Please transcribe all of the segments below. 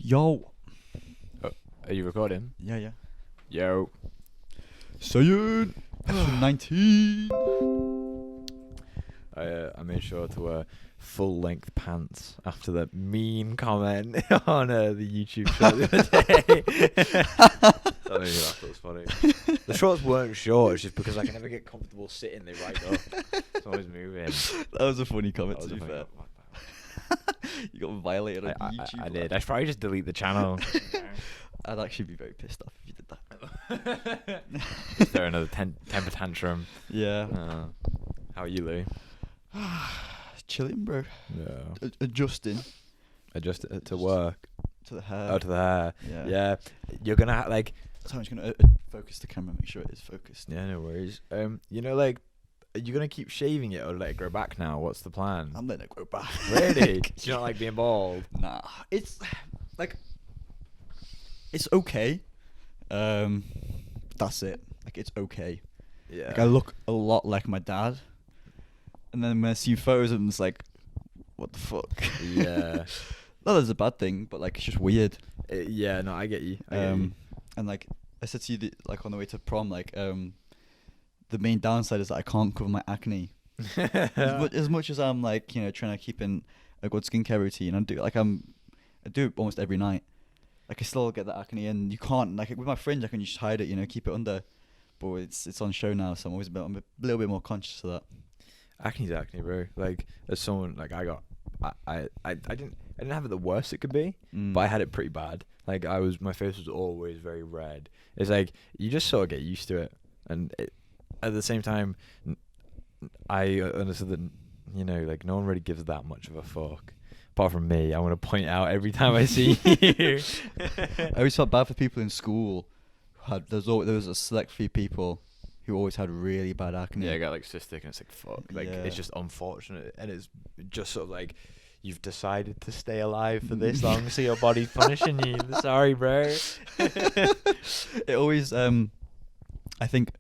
Yo. Oh, are you recording? Yeah. Yo. Saying episode 19. I made sure to wear full-length pants after that mean comment on the YouTube show the other day. That made me laugh. That was funny. The shorts weren't short. It's just because I can never get comfortable sitting. They right up. It's always moving. That was a funny comment, to be fair. You got violated on YouTube. I did. I should probably just delete the channel. I'd actually be very pissed off if you did that. Is there another temper tantrum? Yeah. How are you, Lou? Chilling, bro. Yeah. Adjusting. Adjust it to work. To the hair. Oh, to the hair. Yeah. You're gonna like. So I'm just gonna focus the camera, make sure it is focused. Yeah, no worries. Like, are you gonna keep shaving it or let it grow back now? What's the plan? I'm letting it grow back. Really? Do you not like being bald? Nah. It's like, it's okay. That's it. Like, it's okay. Yeah. Like, I look a lot like my dad. And then when I see photos of him, it's like, what the fuck? Yeah. Not that it's a bad thing, but like, it's just weird. Yeah, no, I get you. I get you. And like, I said to you, like, on the way to prom, like, the main downside is that I can't cover my acne. as much as I'm like, you know, trying to keep in a good skincare routine, I do it almost every night. Like, I still get the acne, and you can't, like, with my fringe, I can just hide it, you know, keep it under. But it's on show now, so I'm a little bit more conscious of that. Acne's acne, bro. Like, as someone, like, I didn't have it the worst it could be, but I had it pretty bad. Like, my face was always very red. It's like, you just sort of get used to it. And at the same time, I understood that, you know, like, no one really gives that much of a fuck. Apart from me, I want to point out every time I see you. I always felt bad for people in school. There was a select few people who always had really bad acne. Yeah, I got like cystic, and it's like, fuck. Like, Yeah. it's just unfortunate. And it's just sort of like, you've decided to stay alive for this long, so your body's punishing you. Sorry, bro. It always, I think,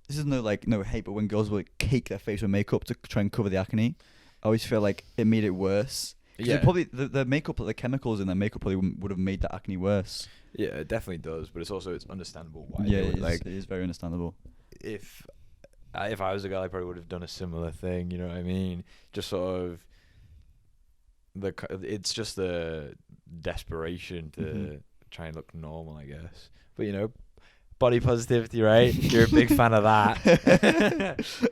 this is no hate, but when girls would cake their face with makeup to try and cover the acne, I always feel like it made it worse. Yeah. Probably the makeup, the chemicals in their makeup probably would have made the acne worse. Yeah, it definitely does, but it's understandable why. Yeah, it is very understandable. If I was a girl, I probably would have done a similar thing. You know what I mean? Just sort of it's just the desperation to try and look normal, I guess. But you know, body positivity, right? You're a big fan of that. So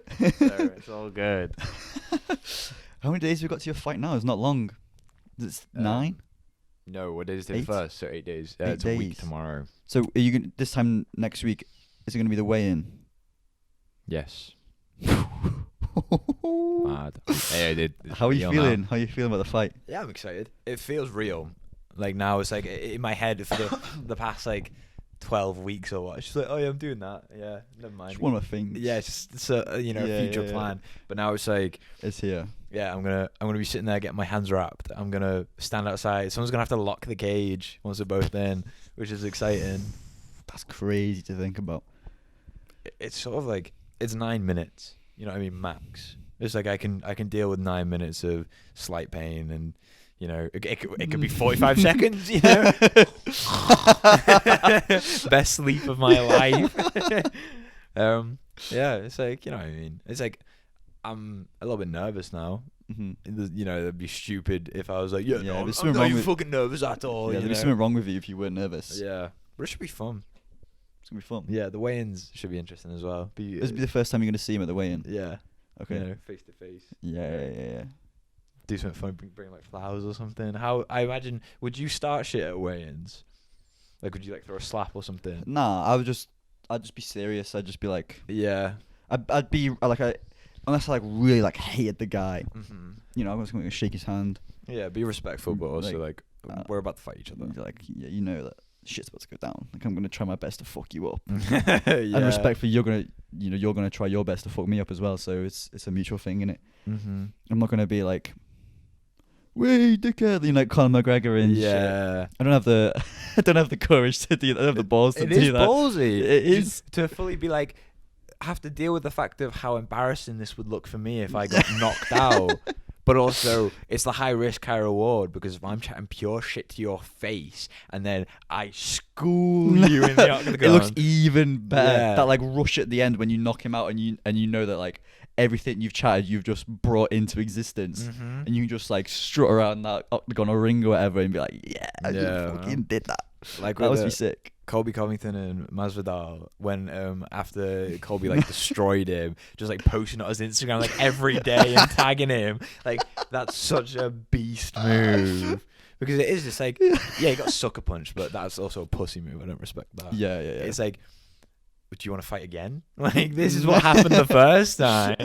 it's all good. How many days have we got to your fight now? It's not long. It's 9? No, what day is it 8? first? So 8 days. 8 it's a week days. tomorrow. So are you gonna, this time next week, is it going to be the weigh-in? Yes. Mad. Hey, I did. How are you feeling? How are you feeling about the fight? Yeah, I'm excited. It feels real. Like, now it's like in my head for the past like 12 weeks or what. It's just like, oh yeah, I'm doing that. Yeah, never mind. Just one of my things. Yeah, it's just a future plan. But now it's like, it's here. Yeah, I'm gonna be sitting there getting my hands wrapped. I'm gonna stand outside. Someone's gonna have to lock the cage once they're both in, which is exciting. That's crazy to think about. It's sort of like, it's 9 minutes. You know what I mean, max. It's like I can deal with 9 minutes of slight pain, and you know, it could be 45 seconds. You know, best sleep of my life. Yeah, it's like, you know what I mean. It's like, I'm a little bit nervous now. You know, it'd be stupid if I was like, no, I'm not even fucking nervous at all. Yeah, there'd be something wrong with you if you weren't nervous. Yeah, but it should be fun. It's gonna be fun. Yeah, the weigh-ins should be interesting as well. This will be the first time you're gonna see him at the weigh-in. Yeah. Okay. You know, face to face. Yeah. Do something fun, bring like flowers or something. How, I imagine, would you start shit at weigh-ins? Like, would you like throw a slap or something? Nah, I'd just be serious. I'd just be like, yeah. I'd be like, unless I like really like hated the guy, you know, I was going to shake his hand. Yeah, be respectful, but also like we're about to fight each other. Like, yeah, you know that shit's about to go down. Like, I'm going to try my best to fuck you up. Yeah. And respectfully, you're gonna try your best to fuck me up as well. So it's a mutual thing, innit? I'm not gonna be like, "Wait, dickhead," you know, like Conor McGregor and shit. I don't have the courage to do that. I don't have the balls to do that. It is ballsy. It is to fully be like, have to deal with the fact of how embarrassing this would look for me if I got knocked out. But also, it's the high risk, high reward, because if I'm chatting pure shit to your face and then I school you in the octagon, it looks even better. Yeah. That like rush at the end when you knock him out and you know that like everything you've chatted you've just brought into existence, and you can just like strut around that octagon or ring or whatever and be like, yeah, I fucking did that. Like That must be sick. Colby Covington and Masvidal, when after Colby like destroyed him, just like posting on his Instagram like every day and tagging him, like that's such a beast move. Because it is just like, yeah, he got sucker punched, but that's also a pussy move. I don't respect that. Yeah. It's like, do you want to fight again? Like, this is what happened the first time.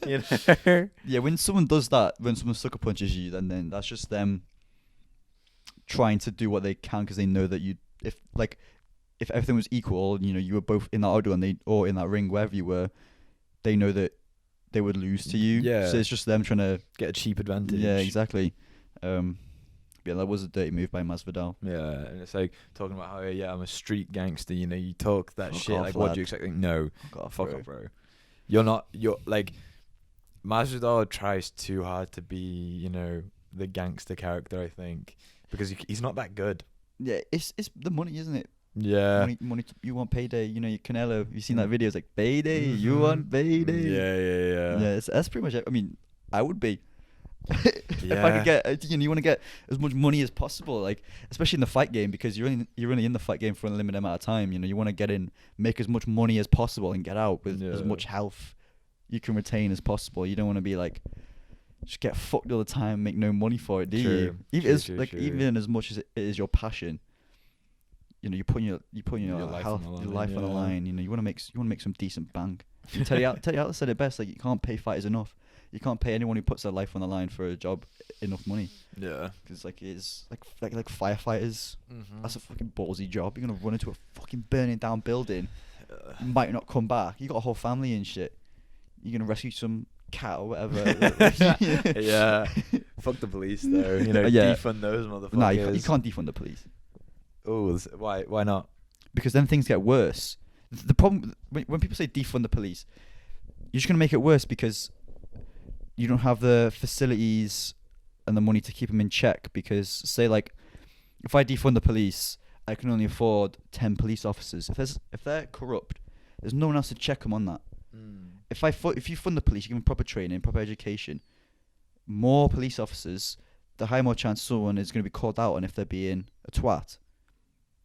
You know? Yeah, when someone does that, when someone sucker punches you, then that's just them trying to do what they can because they know that if everything was equal, you know, you were both in that octagon or in that ring, wherever you were, they know that they would lose to you. Yeah. So it's just them trying to get a cheap advantage. Yeah, exactly. Yeah, that was a dirty move by Masvidal. Yeah, and it's like talking about how I'm a street gangster. You know, you talk that Fuck shit. off, like, what lad. do you expect? Like, no, fuck bro. off, bro. You're not. You're like Masvidal tries too hard to be, you know, the gangster character. I think because he's not that good. Yeah, it's the money, isn't it? Yeah. Money. You want payday. You know, Canelo. You seen that video? It's like payday. You want payday. Yeah. Yeah, that's pretty much it. I mean, I would be. If I could get, you want to get as much money as possible, like especially in the fight game, because you're only in the fight game for a limited amount of time. You know, you want to get in, make as much money as possible, and get out with as much health you can retain as possible. You don't want to be like just get fucked all the time, make no money for it, do you? Even as much as it is your passion, you know, you're putting your life health, on the your line, life on the line. You know, you want to make some decent bank. Teddy Atlas said it best. Like, you can't pay fighters enough. You can't pay anyone who puts their life on the line for a job enough money. Yeah. Because like it's like firefighters. That's a fucking ballsy job. You're gonna run into a fucking burning down building. You might not come back. You got a whole family and shit. You're gonna rescue some cat or whatever. Yeah. Fuck the police though. You know, defund those motherfuckers. Nah, you can't defund the police. Oh, why not? Because then things get worse. The problem when people say defund the police, you're just gonna make it worse because you don't have the facilities and the money to keep them in check. Because say like, if I defund the police, I can only afford 10 police officers. If they're corrupt, there's no one else to check them on that. If you fund the police, you give them proper training, proper education, more police officers, the higher more chance someone is going to be called out on if they're being a twat.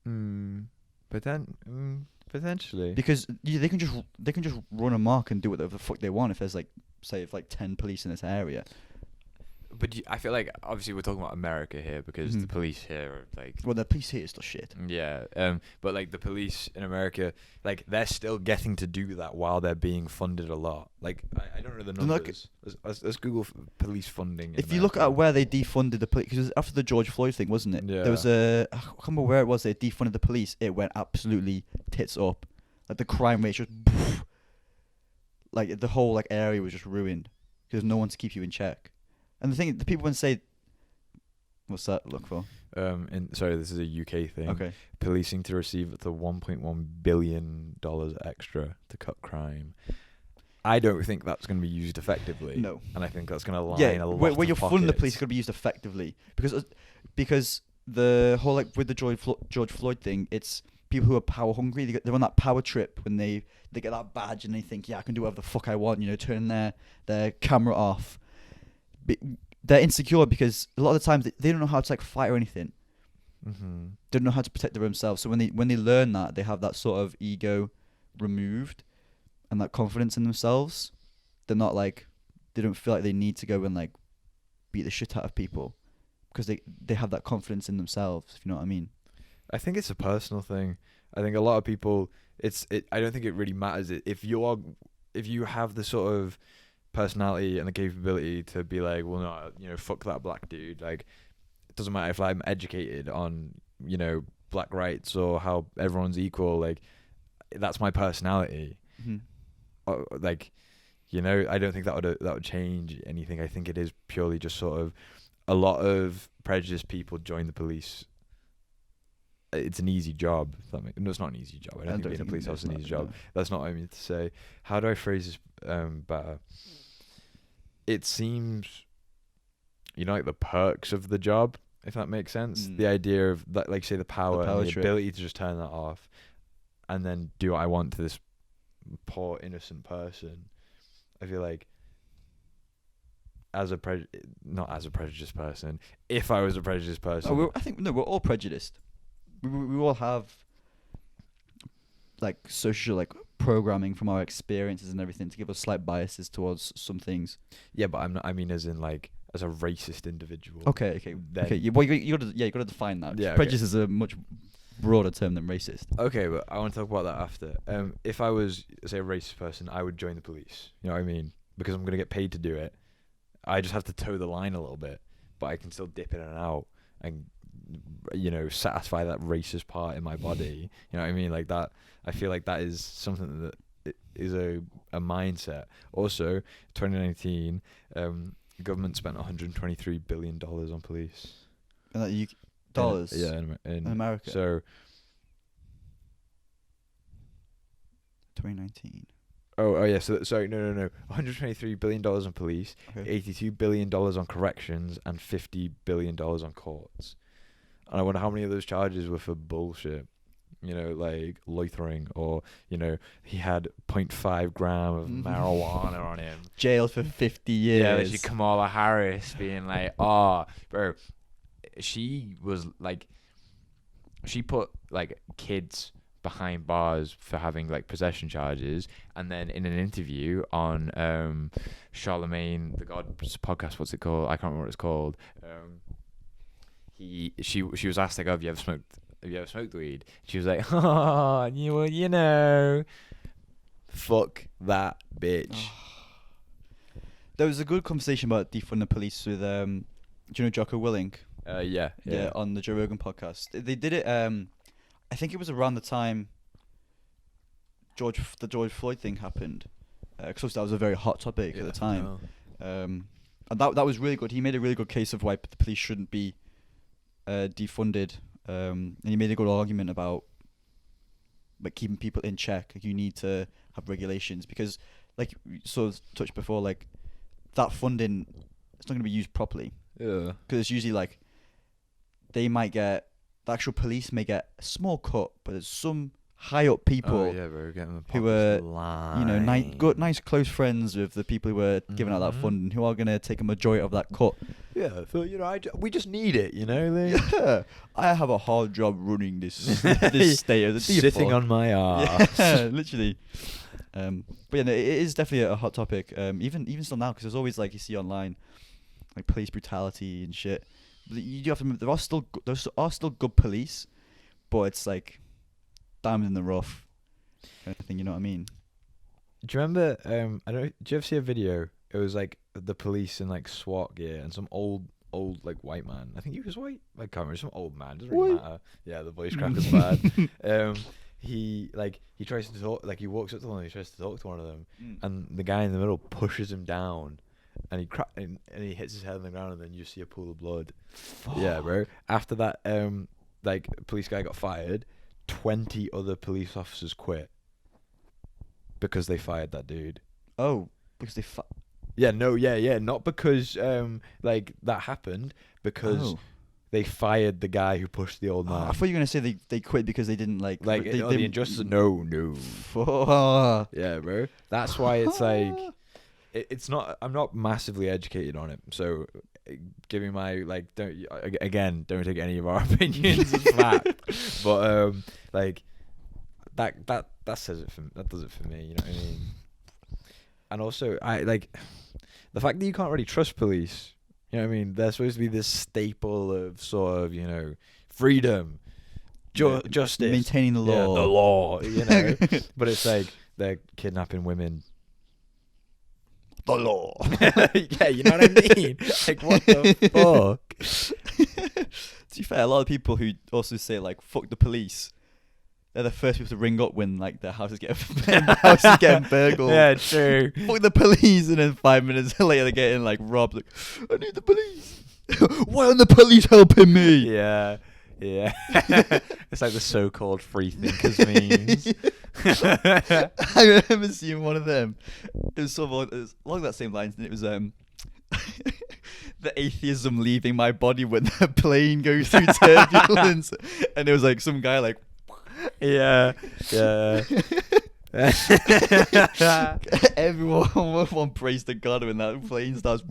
But then potentially, because they can just run amok and do whatever the fuck they want if there's like, say, if like 10 police in this area. But I feel like obviously we're talking about America here because the police here are like, well, the police here is still shit. Yeah. But like the police in America, like they're still getting to do that while they're being funded a lot. Like I don't know the numbers. Let's Google police funding. If you look at where they defunded the police, because after the George Floyd thing, wasn't it? Yeah. There was I can't remember where it was. They defunded the police. It went absolutely tits up. Like the crime rate just, like the whole like area was just ruined because no one to keep you in check. And the people would say, what's that look for? Sorry, this is a UK thing. Okay. Policing to receive up to $1.1 billion extra to cut crime. I don't think that's going to be used effectively. No. And I think that's going to line a lot where of you're funding the police pockets. is going to be used effectively because the whole like with the George Floyd thing, it's people who are power hungry. They're on that power trip when they get that badge and they think, yeah, I can do whatever the fuck I want. You know, turn their camera off. They're insecure because a lot of the times they don't know how to like fight or anything. They don't know how to protect themselves. So when they learn that, they have that sort of ego removed and that confidence in themselves. They're not like, they don't feel like they need to go and like beat the shit out of people because they have that confidence in themselves, if you know what I mean. I think it's a personal thing. I think a lot of people, I don't think it really matters if you have the sort of personality and the capability to be like, well, no, you know, fuck that black dude. Like, it doesn't matter if I'm educated on, you know, black rights or how everyone's equal. Like, that's my personality. Like, you know, I don't think that would change anything. I think it is purely just sort of a lot of prejudiced people join the police. It's an easy job. No, it's not an easy job. I don't think being a police officer is an easy job. That's not what I mean to say. How do I phrase this better? It seems like the perks of the job, if that makes sense. The idea of that, like say the power and the trip. ability to just turn that off, and then do what I want to this poor innocent person. I feel like not as a prejudiced person. If I was a prejudiced person, I think we're all prejudiced. We all have like social like programming from our experiences and everything to give us slight biases towards some things. Yeah, but I mean, as in like as a racist individual. Okay. You gotta define that. Yeah, Prejudice is a much broader term than racist. Okay, but I want to talk about that after. If I was, say, a racist person, I would join the police. You know what I mean? Because I'm gonna get paid to do it. I just have to toe the line a little bit, but I can still dip in and out and, satisfy that racist part in my body. You know what I mean? Like that. I feel like that is something that is a mindset. Also, 2019, the government spent $123 billion on police. Dollars? In America. So 2019. Oh yeah. So sorry, no. $123 billion on police, Okay. $82 billion on corrections, and $50 billion on courts. And I wonder how many of those charges were for bullshit. Like loitering, or he had 0.5 gram of marijuana on him. Jail for 50 years. Yeah, like Kamala Harris being like, "Oh, bro, she was like, she put like kids behind bars for having like possession charges, and then in an interview on Charlemagne the God's podcast, what's it called? I can't remember what it's called. She was asked like, "Oh, have you ever smoked weed?" She was like, "Oh, fuck that bitch." There was a good conversation about defund the police with do you know Jocko Willink? Yeah, on the Joe Rogan podcast. They did it. I think it was around the time the George Floyd thing happened, because that was a very hot topic at the time. And that was really good. He made a really good case of why the police shouldn't be defunded. And he made a good argument about like keeping people in check. Like, you need to have regulations because, like you sort of touched before, like that funding, it's not going to be used properly. Yeah. Because it's usually like the actual police may get a small cut, but there's some high up people who are nice close friends with the people who are giving out that funding, who are going to take a majority of that cut. Yeah, so we just need it, Yeah, I have a hard job running this state of the sitting on my ass. Yeah, literally. But yeah, no, it is definitely a hot topic. Even still now, because there's always like you see online, like police brutality and shit. You do have to remember there are still good police, but it's like diamond in the rough kind of thing. You know what I mean? Do you remember? Do you ever see a video? It was like the police in like SWAT gear and some old like white man. I think he was white. I can't remember. Some old man. Doesn't really matter. Yeah, the voice crack is bad. He tries to talk. Like he walks up to one and he tries to talk to one of them, and the guy in the middle pushes him down. And he hits his head on the ground, and then you see a pool of blood. Fuck. Yeah, bro. After that, like police guy got fired. 20 other police officers quit because they fired that dude. Oh, because they not because like that happened, because they fired the guy who pushed the old man. I thought you were gonna say they quit because they didn't like the injustice. No. Fuck. Yeah, bro. That's why it's like. It's not. I'm not massively educated on it, so giving my don't take any of our opinions as fact. But like that says it that does it for me. You know what I mean? And also, I like the fact that you can't really trust police. You know what I mean? They're supposed to be this staple of sort of freedom, justice, maintaining the law. Yeah, the law. But it's like they're kidnapping women. The law. Yeah, you know what I mean? Like, what the fuck? To be fair, a lot of people who also say like fuck the police, they're the first people to ring up when like their house is getting burgled. Yeah, true. Fuck the police, and then 5 minutes later they're getting like robbed. Like, I need the police. Why aren't the police helping me? Yeah. It's like the so-called free thinkers memes. I remember seeing one of them. It was along that same lines, and it was the atheism leaving my body when the plane goes through turbulence, and it was like some guy like, yeah. everyone prays to God when that plane starts,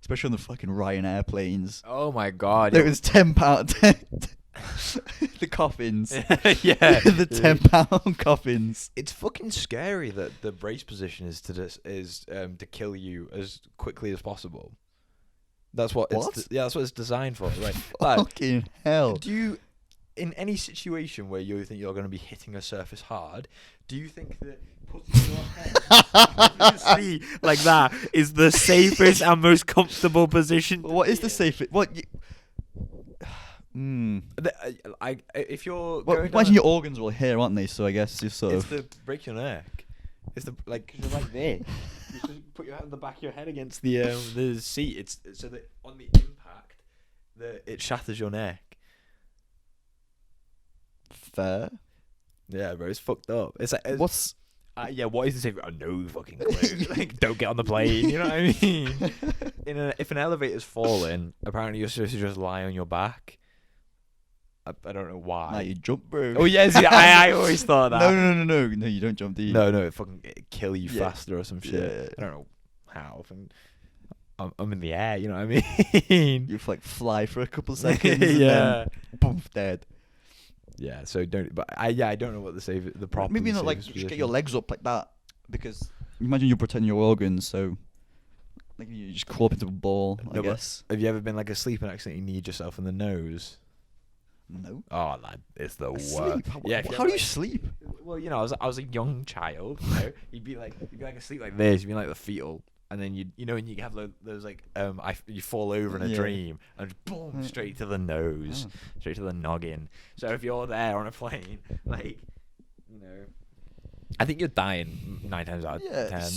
especially on the fucking Ryanair planes. Oh my God. It was £10. The coffins. Yeah. The £10 coffins. It's fucking scary that the brace position is to kill you as quickly as possible. That's what. That's what it's designed for. Right. Fucking hell. Do you, in any situation where you think you're going to be hitting a surface hard, do you think that putting your head see like that is the safest and most comfortable position? What is the safest? What? If you're imagine your organs will hear, aren't they? So I guess you sort of. It's the break your neck. It's the cause you're like this. You just put your hand on the back of your head against the seat. It's so that on the impact, it shatters your neck. Fair. Yeah, bro, it's fucked up. It's like What's what is the safe? Oh, no fucking clue. Like, don't get on the plane. You know what I mean? If an elevator's falling, apparently you're supposed to just lie on your back. I don't know why. Nah, you jump, bro. Oh yes, I always thought that. No, you don't jump, do you? No, it'd kill you faster or some shit. Yeah. I don't know how. I'm in the air. You know what I mean? You fly for a couple seconds. Yeah. And then, boom, dead. Yeah. So don't. But I don't know what the proper. Maybe not like just get your legs up like that, because imagine you're protecting your organs, so like you just crawl up into a ball. I guess. Have you ever been like asleep and accidentally kneed yourself in the nose? No. Oh, lad, it's the worst. Yeah. How do you sleep? Well, you know, I was a young child. You know? you'd be like asleep like this. You'd be like the fetal, and then you have those like you fall over in a dream and boom, straight to the nose, straight to the noggin. So if you're there on a plane, like, you know, I think you're dying 9 times out of 10,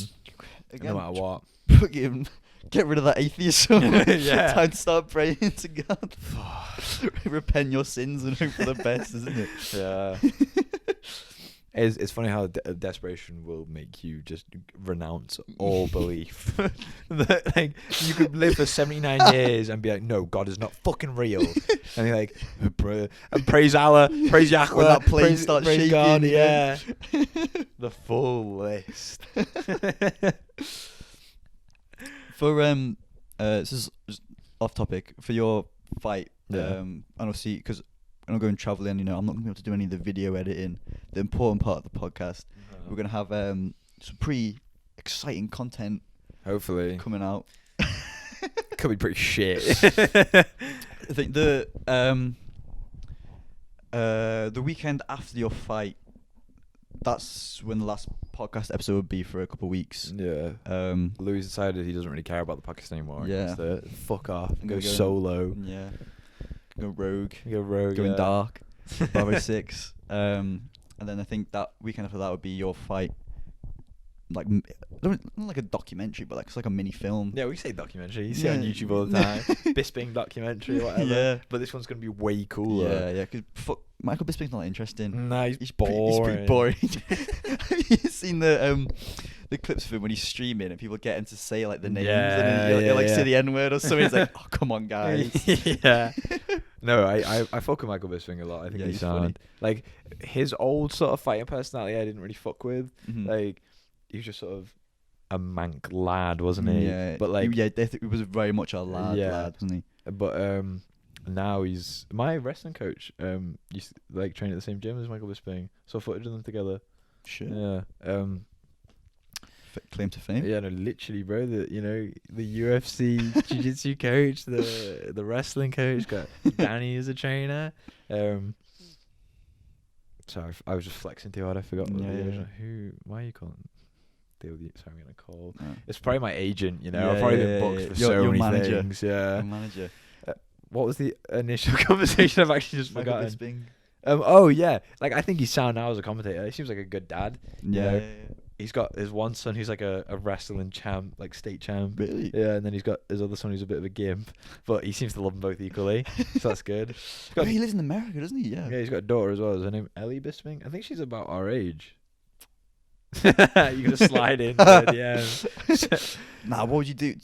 again, no matter what. Fucking get rid of that atheism. Yeah. Time to start praying to God. Repent your sins and hope for the best, isn't it? Yeah. It's funny how desperation will make you just renounce all belief. Like, you could live for 79 years and be like, no, God is not fucking real. And you're like, and praise Allah, praise Yahweh, when that plane starts praise shaking. God, yeah. The full list. For this is just off topic. For your fight, and obviously because I'm going traveling, you know, I'm not gonna be able to do any of the video editing. The important part of the podcast, we're gonna have some pretty exciting content. Hopefully coming out. Could be pretty shit. I think the weekend after your fight, that's when the last podcast episode would be for a couple of weeks. Yeah. Louis decided he doesn't really care about the podcast anymore. Yeah. Fuck off and go solo. Yeah. Go rogue. Going dark. Bravo 6. And then I think that weekend after that would be your fight. Like, not like a documentary, but like it's like a mini film. Yeah, we say documentary. You see it on YouTube all the time. Bisping documentary or whatever. Yeah. But this one's going to be way cooler. Yeah, because Michael Bisping's not interesting. Nah, he's boring. He's pretty boring. Have you seen the clips of him when he's streaming and people get him to say like the names and then he'll say the N-word or something? It's like, oh, come on, guys. Yeah. No, I fuck with Michael Bisping a lot. I think he's sound. Like, his old sort of fighting personality I didn't really fuck with. Mm-hmm. Like, he was just sort of a mank lad, wasn't he? Yeah. But like, he was very much a lad, wasn't he? But now he's my wrestling coach. Used to, like, train at the same gym as Michael Bisping. Saw footage of them together. Shit. Yeah. Claim to fame. Yeah, no, literally, bro. The UFC jiu-jitsu coach, the wrestling coach, got Danny as a trainer. Sorry, I was just flexing too hard. I forgot. Why are you calling? Sorry, I'm gonna call. Oh. It's probably my agent. You know, I've probably been booked for so many manager. things. Yeah. Your manager. What was the initial conversation? I've actually just Michael forgotten. Oh yeah, like, I think he's sound now as a commentator. He seems like a good dad. Yeah. He's got his one son who's like a wrestling champ, like state champ. Really? Yeah, and then he's got his other son who's a bit of a gimp, but he seems to love them both equally, so that's good. He lives in America, doesn't he? Yeah. Yeah, he's got a daughter as well. Is her name Ellie Bisping? I think she's about our age. You're gonna slide in. Yeah. Nah, what would you do?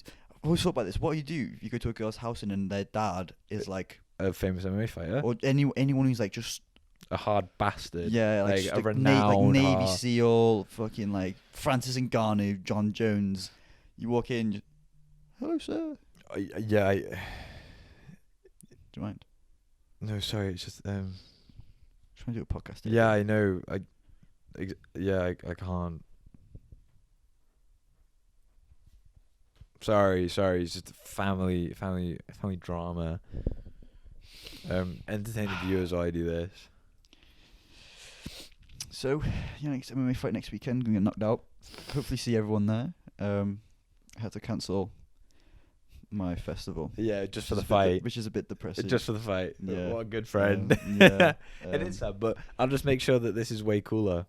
always thought about this. What do you do if you go to a girl's house and then their dad is like a famous MMA fighter, or anyone who's like just a hard bastard. yeah, like, like a like renowned Navy hard... SEAL, fucking like Francis Ngannou, John Jones. You walk in, hello sir. Yeah. Do you mind? No, sorry. It's just Trying to do a podcast. Here. Yeah, I know. I can't. Sorry. It's just family drama. Entertain the viewers while I do this. So, Yanik's MMA fight next weekend. Gonna get knocked out. Hopefully, see everyone there. I had to cancel my festival. Yeah, just for the fight. Which is a bit depressing. Just for the fight. Yeah. What a good friend. It is sad, but I'll just make sure that this is way cooler.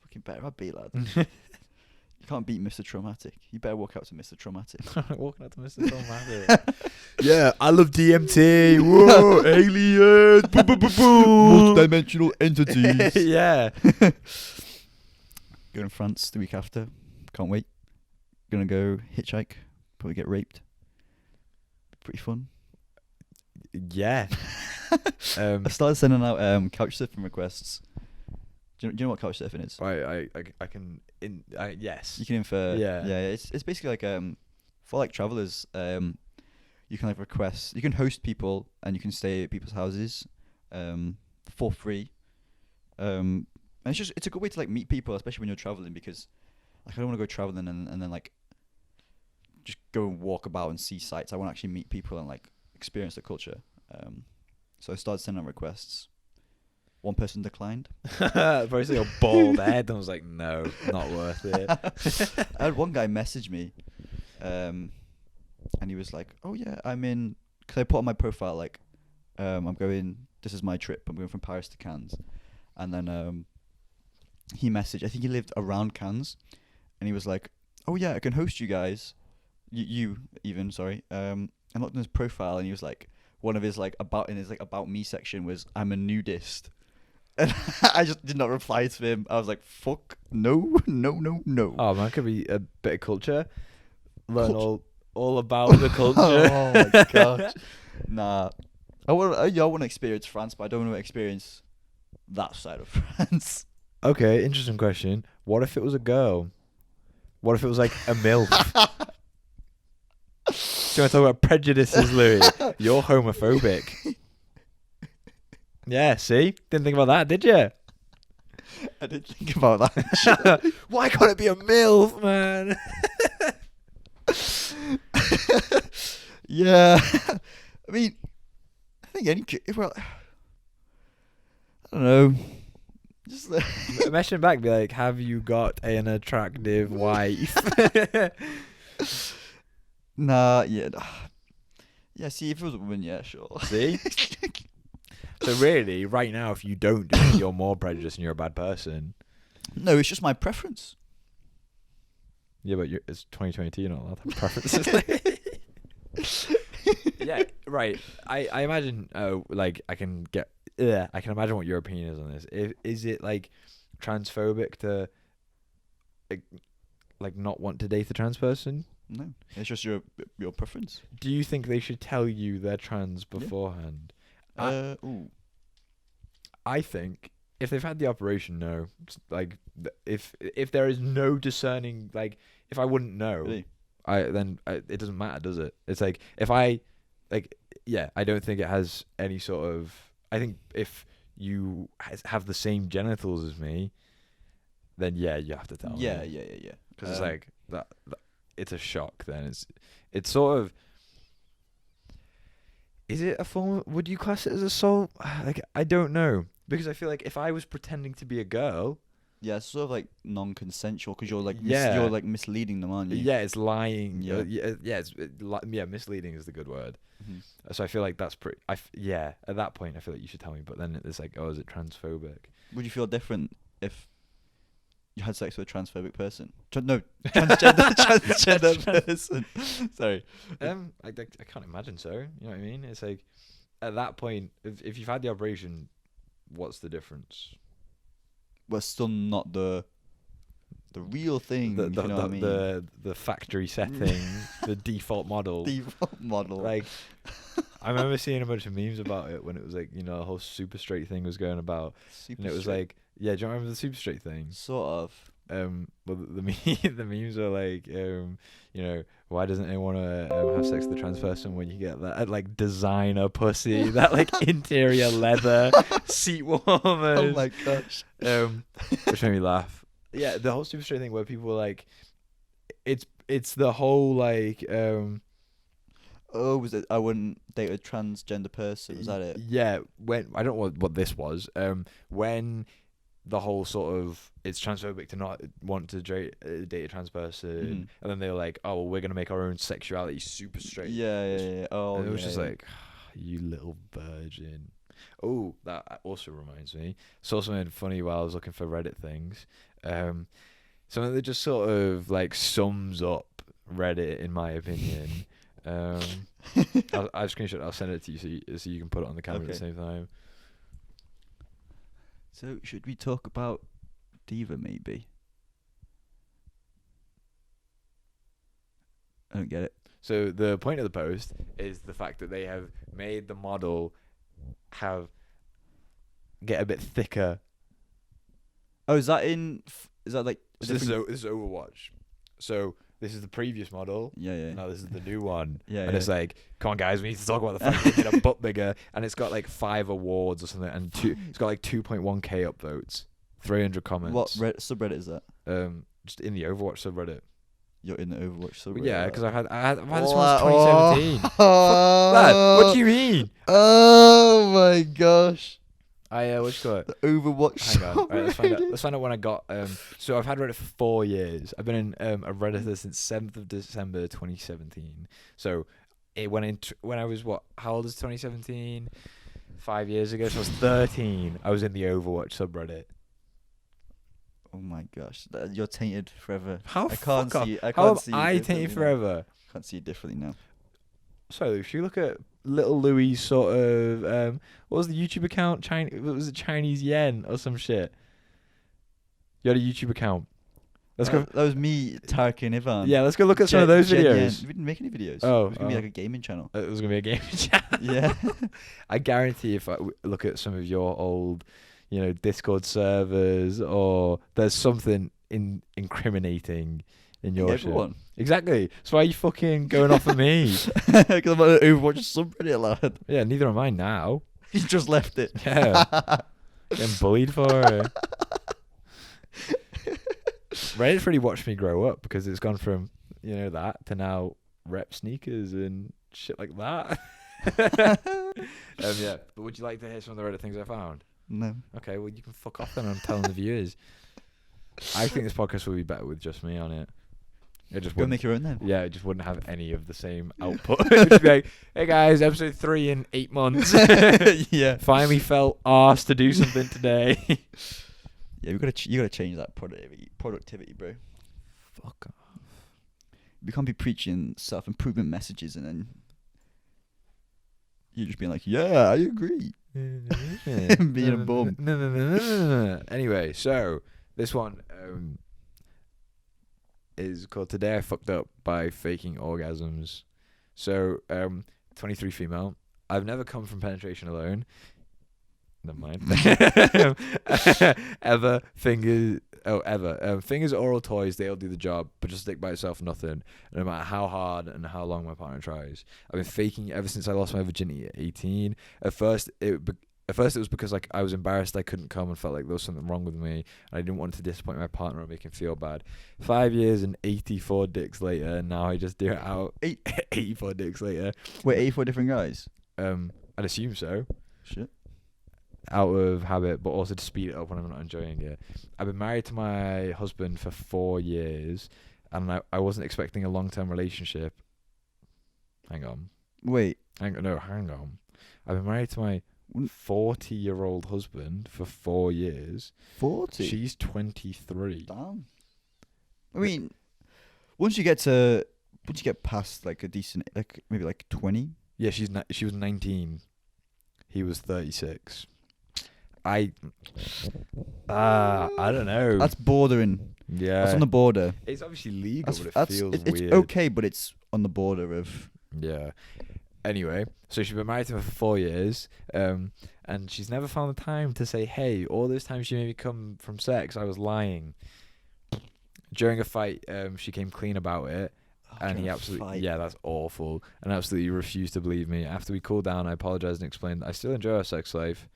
Fucking better I be, lad. You can't beat Mr. Traumatic. You better walk out to Mr. Traumatic. Walking out to Mr. Traumatic. Yeah, I love DMT. Whoa, aliens. Boom, boom, boom, boom. Multidimensional entities. Yeah. Going to France the week after. Can't wait. Gonna go hitchhike. Probably get raped. Pretty fun. Yeah. I started sending out couch surfing requests. Do you know what couch surfing is? I can yes. You can infer. Yeah. Yeah. It's basically like for like travelers, you can like request. You can host people and you can stay at people's houses, for free. And it's a good way to like meet people, especially when you're traveling, because like I don't want to go traveling and then like just go and walk about and see sights. I want to actually meet people and like experience the culture. So I started sending out requests. One person declined. Probably see a bald head and was like, no, not worth it. I had one guy message me, and he was like, oh yeah, I'm in, because I put on my profile like, I'm going, this is my trip, I'm going from Paris to Cannes. And then he messaged, I think he lived around Cannes, and he was like, oh yeah, I can host you guys, you even, sorry. I looked in his profile and he was like, one of his like about me section was, I'm a nudist. And I just did not reply to him. I was like, fuck, no. Oh man, could be a bit of culture. Learn all about the culture. Oh my gosh. Nah. I want to experience France, but I don't want to experience that side of France. Okay, interesting question. What if it was a girl? What if it was like a MILF? Do you want to talk about prejudices, Louis? You're homophobic. Yeah, see? Didn't think about that, did you? I didn't think about that. Why can't it be a MILF, man? Yeah. I mean, I think any kid, well, I don't know. Just Message back, be like, have you got an attractive wife? Nah, yeah. Yeah, see, if it was a woman, yeah, sure. See? So really, right now, if you don't do it, you're more prejudiced and you're a bad person. No, it's just my preference. Yeah, but it's 2022, you're not allowed to have preferences. Yeah, right. I imagine, like, I can imagine what your opinion is on this. Is it, like, transphobic to, like, not want to date a trans person? No, it's just your preference. Do you think they should tell you they're trans beforehand? I think if they've had the operation, no. Like, if there is no discerning, like, if I wouldn't know, Really? It doesn't matter, does it? It's like, if I, like, yeah, I don't think it has any sort of, I think if you have the same genitals as me, then yeah, you have to tell me. Yeah. Because it's like, that, it's a shock then. It's sort of, is it a form? Would you class it as assault? Like, I don't know, because I feel like if I was pretending to be a girl, yeah, it's sort of like non-consensual because you're like Yeah. you're like misleading them, aren't you? yeah, it's lying. Yeah. Misleading is the good word. Mm-hmm. So I feel like that's pretty. At that point, I feel like you should tell me. But then it's like, oh, is it transphobic? Would you feel different if you had sex with a transphobic person? Transgender person. Sorry. I can't imagine so. You know what I mean? It's like, at that point, if you've had the operation, what's the difference? We're still not the real thing. The you know what I mean? the factory setting, the default model. Default model. Like, I remember seeing a bunch of memes about it when it was like, you know, the whole super straight thing was going about, Super and it was straight. like, yeah, do you remember the super straight thing? Sort of. Well, the memes are like, you know, why doesn't anyone want to have sex with a trans person when you get that like designer pussy, that like interior leather seat warmers? Oh my gosh. Which made me laugh. Yeah, the whole super straight thing where people were like, it's the whole like, Oh, was it? I wouldn't date a transgender person. Was that it? Yeah, when I don't know what this was. When the whole sort of it's transphobic to not want to date a trans person, and then they were like, oh, well, we're gonna make our own sexuality super straight. Yeah. Oh, and it was yeah, just yeah. like, you little virgin. Oh, that also reminds me. Saw something funny while I was looking for Reddit things. Something that just sort of like sums up Reddit, in my opinion. I'll screenshot it, I'll send it to you so you can put it on the camera at the same time. So should we talk about Diva maybe? I don't get it. So the point of the post is the fact that they have made the model get a bit thicker. Oh, is that like? So this is Overwatch. So this is the previous model. Yeah. Now this is the new one. Yeah. And it's like, come on guys, we need to talk about the fact that they made a butt bigger, and it's got like 5 awards or something, and it's got like 2.1k upvotes, 300 comments. What subreddit is that? Just in the Overwatch subreddit. You're in the Overwatch subreddit. Yeah, because I've had this one since Oh. 2017. Lad, what do you mean? Oh my gosh. What you call it? The Overwatch Hang on. Alright, let's find out. subreddit. Let's find out when I got. So I've had Reddit for 4 years. I've been in a Redditor since 7th of December 2017. So it went in when I was what? How old is 2017? 5 years ago. So I was 13. I was in the Overwatch subreddit. Oh my gosh, you're tainted forever. How I can't fuck see. off. I How can't am see. I tainted forever? I can't see it differently now. So if you look at Little Louis sort of what was the YouTube account? Was it Chinese Yen or some shit? You had a YouTube account. Let's go. That was me, Tarek and Ivan. Yeah, let's go look at some of those videos. We didn't make any videos. Oh, It was gonna be like a gaming channel. It was gonna be a gaming channel. Yeah. I guarantee if I look at some of your old, Discord servers, or there's something incriminating in your shit. Everyone. Exactly. So why are you fucking going off of me? Because I'm on an Overwatch subreddit, lad. Yeah, neither am I now. You just left it. Yeah. Getting bullied for it. Reddit's really watched me grow up, because it's gone from, that to now rep sneakers and shit like that. Yeah. But would you like to hear some of the Reddit things I found? No. Okay, well, you can fuck off then. I'm telling the viewers. I think this podcast would be better with just me on it. It just Go wouldn't. make your own then. Yeah, it just wouldn't have any of the same output. It'd just be like, hey guys, episode 3 in 8 months. Yeah. Finally felt arsed to do something today. Yeah, you gotta change that productivity, bro. Fuck off. We can't be preaching self-improvement messages and then you just being like, yeah, I agree. Being a bum. No. Anyway, so this one is called "Today I Fucked Up by Faking Orgasms." So 23 female. I've never come from penetration alone. Never mind. Fingers, oral toys, they'll do the job, but just stick by itself, nothing. No matter how hard and how long my partner tries. I've been faking it ever since I lost my virginity at 18. At first it was because like I was embarrassed I couldn't come and felt like there was something wrong with me, and I didn't want to disappoint my partner or make him feel bad. 5 years and 84 dicks later, and now I just do it out. 84 dicks later. Wait, 84 different guys? I'd assume so. Shit. Out of habit, but also to speed it up when I'm not enjoying it. I've been married to my husband for 4 years, and I wasn't expecting a long-term relationship. Hang on. Hang on. I've been married to my 40-year-old husband for 4 years. 40? She's 23. Damn. I mean, once you get past like a decent, like maybe like 20. Yeah, she was 19. He was 36. I don't know. That's bordering. Yeah. That's on the border. It's obviously legal, but That's it feels it's weird. okay, but it's on the border of. Yeah. Anyway, so she's been married to him for 4 years, and she's never found the time to say, hey, all those times she made me come from sex, I was lying. During a fight, she came clean about it, and he absolutely, yeah, that's awful, and absolutely refused to believe me. After we cooled down, I apologized and explained that I still enjoy our sex life.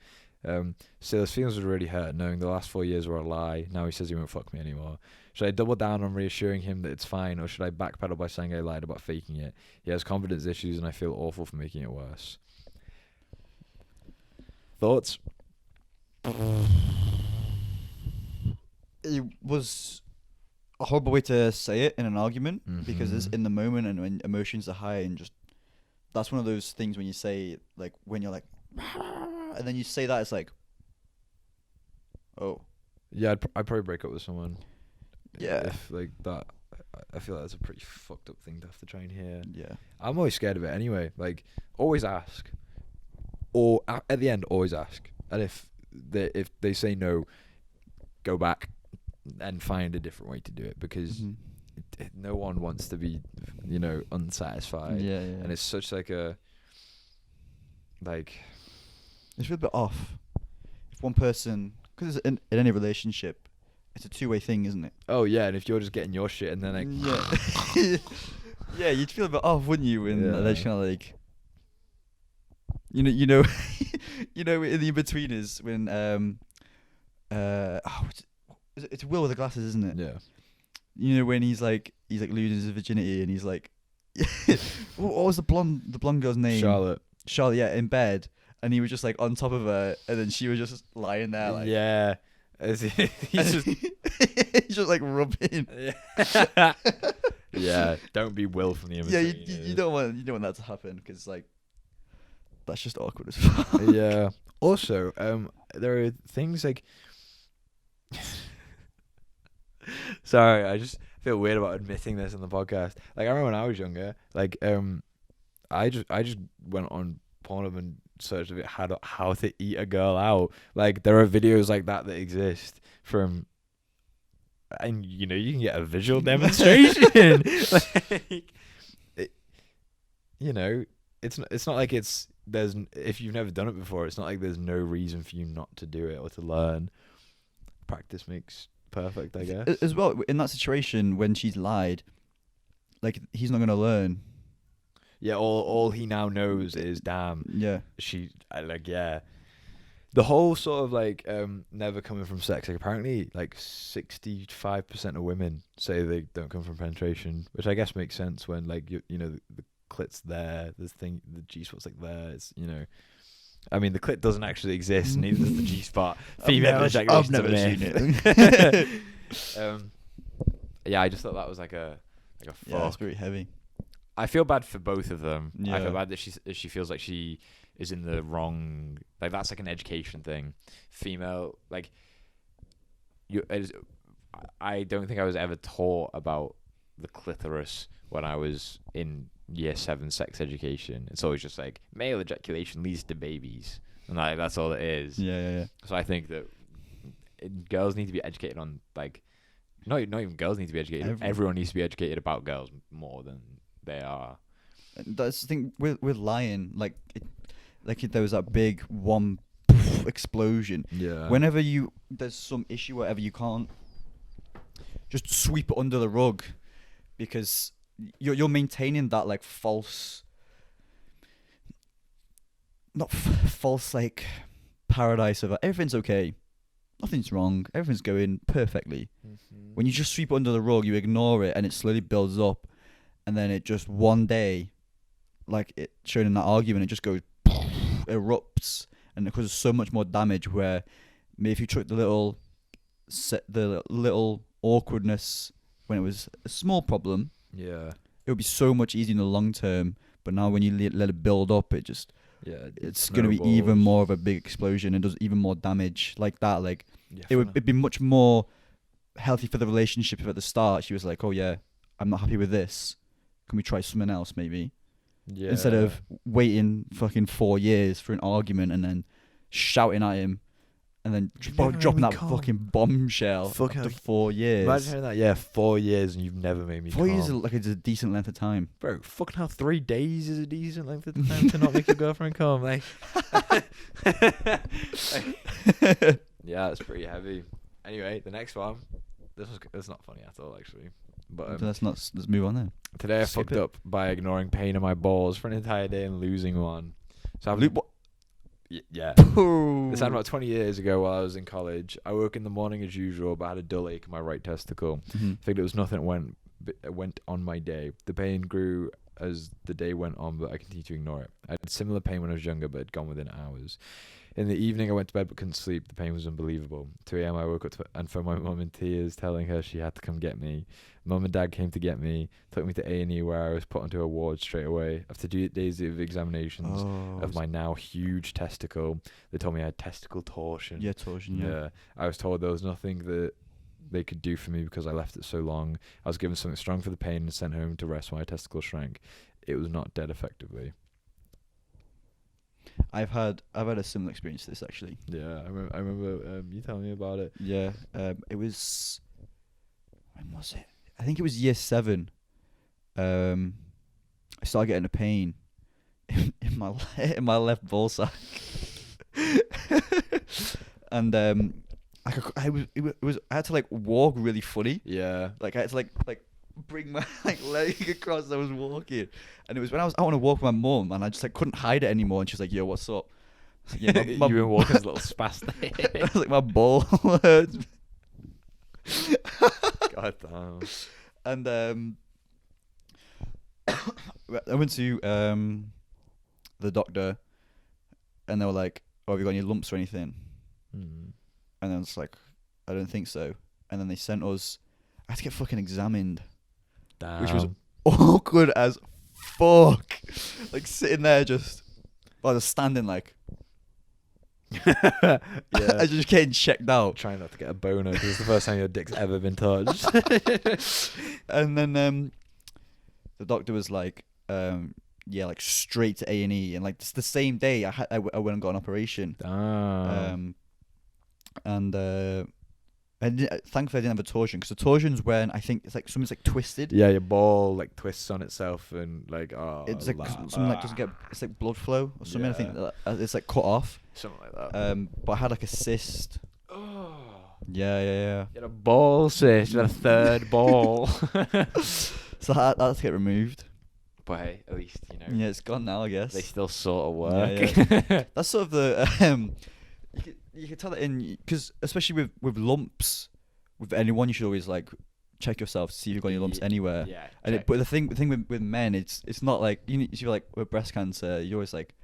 Still, his feelings would really hurt, knowing the last 4 years were a lie. Now he says he won't fuck me anymore. Should I double down on reassuring him that it's fine, or should I backpedal by saying I lied about faking it? He has confidence issues, and I feel awful for making it worse. Thoughts? It was a horrible way to say it in an argument, because it's Mhm. in the moment and when emotions are high, and just that's one of those things when you say, like, when you're like, and then you say that, it's like, oh. Yeah, I'd probably break up with someone. Yeah. If like that, I feel like that's a pretty fucked up thing to have to try and hear. Yeah. I'm always scared of it anyway. Like, always ask, or at the end, always ask. And if they say no, go back and find a different way to do it, because no one wants to be, unsatisfied. Yeah. And it's such like a it's a bit off. If one person, because in any relationship, it's a two-way thing, isn't it? oh yeah, and if you're just getting your shit and then like Yeah. Yeah, you'd feel a bit off, wouldn't you? When they're just kind of like, in the in-betweeners when it's Will with the glasses, isn't it? yeah. You know, when he's like losing his virginity, and he's like, what was the blonde girl's name? Charlotte, yeah, in bed, and he was just like on top of her, and then she was just lying there, like, yeah. He's just he's just like rubbing. yeah. Yeah, don't be Will from the Yeah, in-betweeners. you don't want that to happen, because like that's just awkward as fuck. Yeah. Also, there are things like. Sorry, I just feel weird about admitting this on the podcast. Like, I remember when I was younger, like, I just went on Pornhub and searched a bit how to eat a girl out. Like, there are videos like that exist from, and you can get a visual demonstration. Like, it's not like if you've never done it before, it's not like there's no reason for you not to do it or to learn. Practice makes perfect, I guess. As well, in that situation when she's lied, like, he's not gonna learn. Yeah, all he now knows is, damn, Yeah. yeah. The whole sort of like never coming from sex. Like, apparently, like 65% of women say they don't come from penetration, which I guess makes sense when, like, the clit's there. The G-spot's like there. It's I mean, the clit doesn't actually exist, neither does the G-spot. Female ejaculation. I've never seen it. Yeah, I just thought that was like a fuck. Yeah, it's very heavy. I feel bad for both of them. I Yeah. feel bad that she feels like she is in the wrong. Like, that's like an education thing. Female, like, I don't think I was ever taught about the clitoris when I was in year 7 sex education. It's always just like, male ejaculation leads to babies, and like, that's all it is. Yeah. So I think that girls need to be educated on, like, not even girls need to be educated. Everyone needs to be educated about girls more than they are. That's the thing with lying. Like there was that big one explosion. Yeah. Whenever there's some issue, whatever, you can't just sweep it under the rug, because you're maintaining that, like, false, not false, like, paradise of everything's okay, nothing's wrong, everything's going perfectly. When you just sweep it under the rug, you ignore it, and it slowly builds up, and then it just one day, like it shown in that argument, it just goes erupts, and it causes so much more damage. Where maybe if you took the little awkwardness when it was a small problem, Yeah. it would be so much easier in the long term. But now when you let it build up, it's going to be even more of a big explosion and does even more damage like that. Like, it'd be much more healthy for the relationship if at the start she was like, oh yeah, I'm not happy with this, can we try something else maybe? Yeah. Instead of waiting fucking 4 years for an argument and then shouting at him and then You've never dropping made that me fucking bombshell Fucking after like- 4 years. Imagine hearing that. Yeah, 4 years and you've never made me 4 years is come. like it's a decent length of time. Bro, fucking hell, 3 days is a decent length of time to not make your girlfriend come. Like, yeah, it's pretty heavy. Anyway, the next one. That's not funny at all, actually. But So let's move on then. today I skip fucked it. up by ignoring pain in my balls for an entire day and losing one. So I've yeah. This happened about 20 years ago while I was in college. I woke in the morning as usual, but I had a dull ache in my right testicle. Mhm. Figured it was nothing went on my day. The pain grew as the day went on, but I continued to ignore it. I had similar pain when I was younger, but it had gone within hours. In the evening, I went to bed but couldn't sleep. The pain was unbelievable. 2 a.m. I woke up and found my mum in tears, telling her she had to come get me. Mum and dad came to get me, took me to A&E where I was put onto a ward straight away. After 2 days of examinations of my now huge testicle, they told me I had testicle torsion. Yeah, torsion. Yeah. I was told there was nothing that they could do for me because I left it so long. I was given something strong for the pain and sent home to rest while my testicle shrank. It was not dead effectively. I've had a similar experience to this actually. Yeah, I remember you telling me about it. Yeah. It was. When was it? I think it was year 7. I started getting a pain in my left ball sack, and I had to like walk really funny. Yeah. Like I had to like bring my leg across as I was walking, and it was when I was out on a walk with my mum, and I just like couldn't hide it anymore. And she's like, "Yo, what's up?" I was like, yeah, You were walking as a little spastic. I was like, my ball hurts. God damn. And I went to the doctor, and they were like, "Oh, have you got any lumps or anything?" Mm. And then it's like, "I don't think so." And then they sent us. I had to get fucking examined, Damn. which was awkward as fuck. Like sitting there just standing like. Yeah. I just getting checked out. Trying not to get a boner because it's the first time your dick's ever been touched. And then the doctor was like, yeah, like straight to A&E, and like it's the same day I went and got an operation. Damn. And thankfully I didn't have a torsion, because the torsion's when I think it's like something's like twisted. Yeah, your ball like twists on itself and like It's like something like doesn't get, it's like blood flow or something. I think it's like cut off. Something like that. But I had like a cyst. Oh. Yeah. You had a ball cyst. You had a third ball. So I had to get removed. But hey, at least you know. Yeah, it's gone now, I guess. They still sort of work. Yeah. That's sort of the you can tell that because especially with lumps, with anyone, you should always like check yourself to see if you've got any lumps anywhere. Yeah. And but the thing with men, it's not like you like with breast cancer, you always like,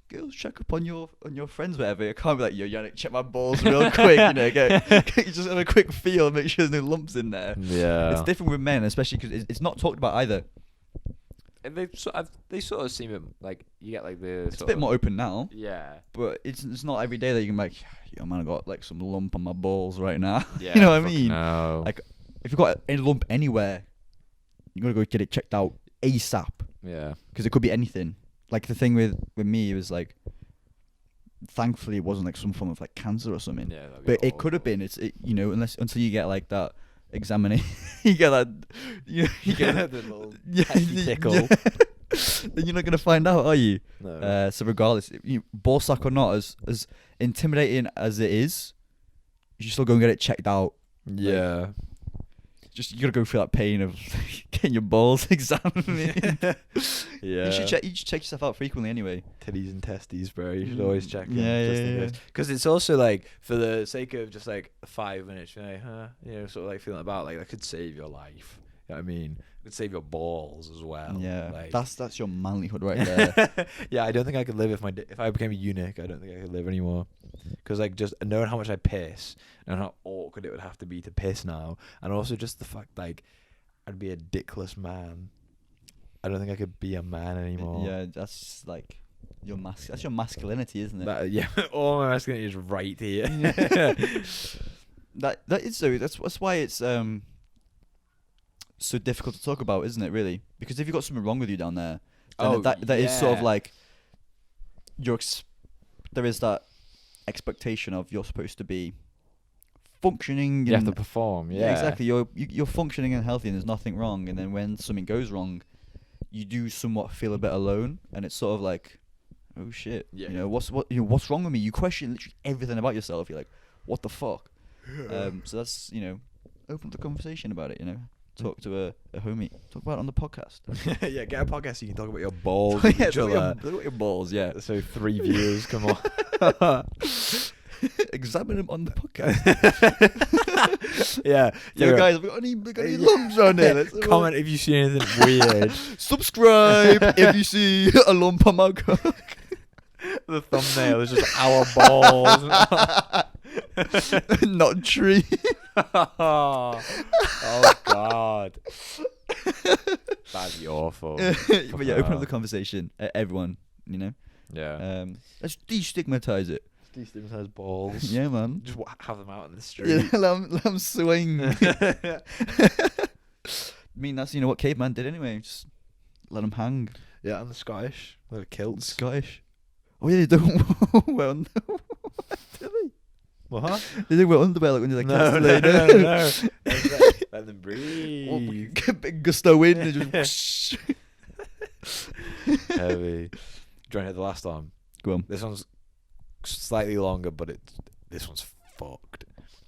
girls, check up on your friends, whatever. You can't be like, yo, Yanik, check my balls real quick, you know, you just have a quick feel, make sure there's no lumps in there. Yeah. It's different with men, especially because it's not talked about either. And they sort of seem like you get like the. It's a bit more open now. Yeah. But it's not every day that you can be like, yo man, I got like some lump on my balls right now. Yeah. You know what I mean? No. Like, if you've got a lump anywhere, you gotta go get it checked out ASAP. Yeah. Because it could be anything. Like the thing with me, it was like, thankfully it wasn't like some form of like cancer or something. Yeah. But it could have been. You know, until you get like that examination, you get that. You get the little yeah, tickle. Yeah. Then you're not gonna find out, are you? No. So regardless, ball sack or not, as intimidating as it is, you should still go and get it checked out. Yeah. Just you gotta go through that pain of getting your balls examined. Yeah. You should check yourself out frequently anyway. Titties and testes, bro. You should always check them. Yeah. Because it's also like for the sake of just like 5 minutes, you're like, sort of like feeling about like that could save your life. You know what I mean? It could save your balls as well. Yeah. Like, That's your manlyhood right there. yeah, I don't think I could live if I became a eunuch. I don't think I could live anymore. Because like just knowing how much I piss and how awkward it would have to be to piss now, and also just the fact like I'd be a dickless man. I don't think I could be a man anymore. Yeah, that's like that's your masculinity, isn't it? Yeah, all my masculinity is right here. that is so. That's why it's so difficult to talk about, isn't it? Really, because if you've got something wrong with you down there, then that is sort of like there is that expectation of you're supposed to be functioning. You have and- to perform. Yeah, Yeah, exactly. You're functioning and healthy, and there's nothing wrong. And then when something goes wrong, you do somewhat feel a bit alone, and it's sort of like, oh shit, Yeah. what's what's wrong with me? You question literally everything about yourself. You're like, what the fuck? So that's open up the conversation about it. Talk to a homie. Talk about it on the podcast. Yeah, get a podcast so you can talk about your balls. Yeah, with each talk other. about your balls. Yeah, So 3 viewers, come on. examine them on the podcast. Yeah. Yo, guys, we got any lumps on there? Let's Comment if you see anything weird. Subscribe if you see a lump on my cock. The thumbnail is just our balls. Not tree. Oh God. That'd be awful. But yeah, open up the conversation. Everyone, Yeah. let's destigmatize it. Destigmatize balls. Yeah, man. Just have them out in the street. Yeah, let 'em swing. I mean, that's what caveman did anyway. Just let them hang. Yeah, and the Scottish. The kilts. Scottish. Oh yeah, they don't wear underwear. Do they? What? They don't wear underwear like when they're No. Let them breathe. Get a big gusto in and just Heavy. Do you want to hear the last one? Go on. This one's slightly longer, but this one's fucked.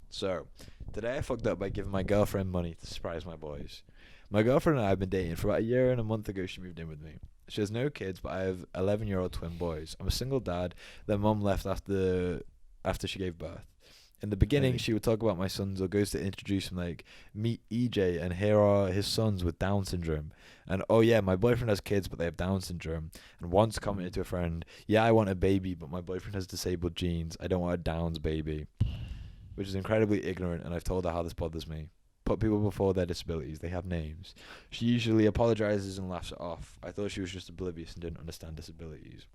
So, today I fucked up by giving my girlfriend money to surprise my boys. My girlfriend and I have been dating for about a year, and a month ago she moved in with me. She has no kids, but I have 11-year-old twin boys. I'm a single dad. Their mum left after she gave birth. In the beginning, Hey. she would talk about my sons or goes to introduce him like, meet EJ and here are his sons with Down syndrome. And oh yeah, my boyfriend has kids but they have Down syndrome. And once commented to a friend, yeah, I want a baby but my boyfriend has disabled genes. I don't want a Downs baby. Which is incredibly ignorant, and I've told her how this bothers me. Put people before their disabilities. They have names. She usually apologizes and laughs it off. I thought she was just oblivious and didn't understand disabilities.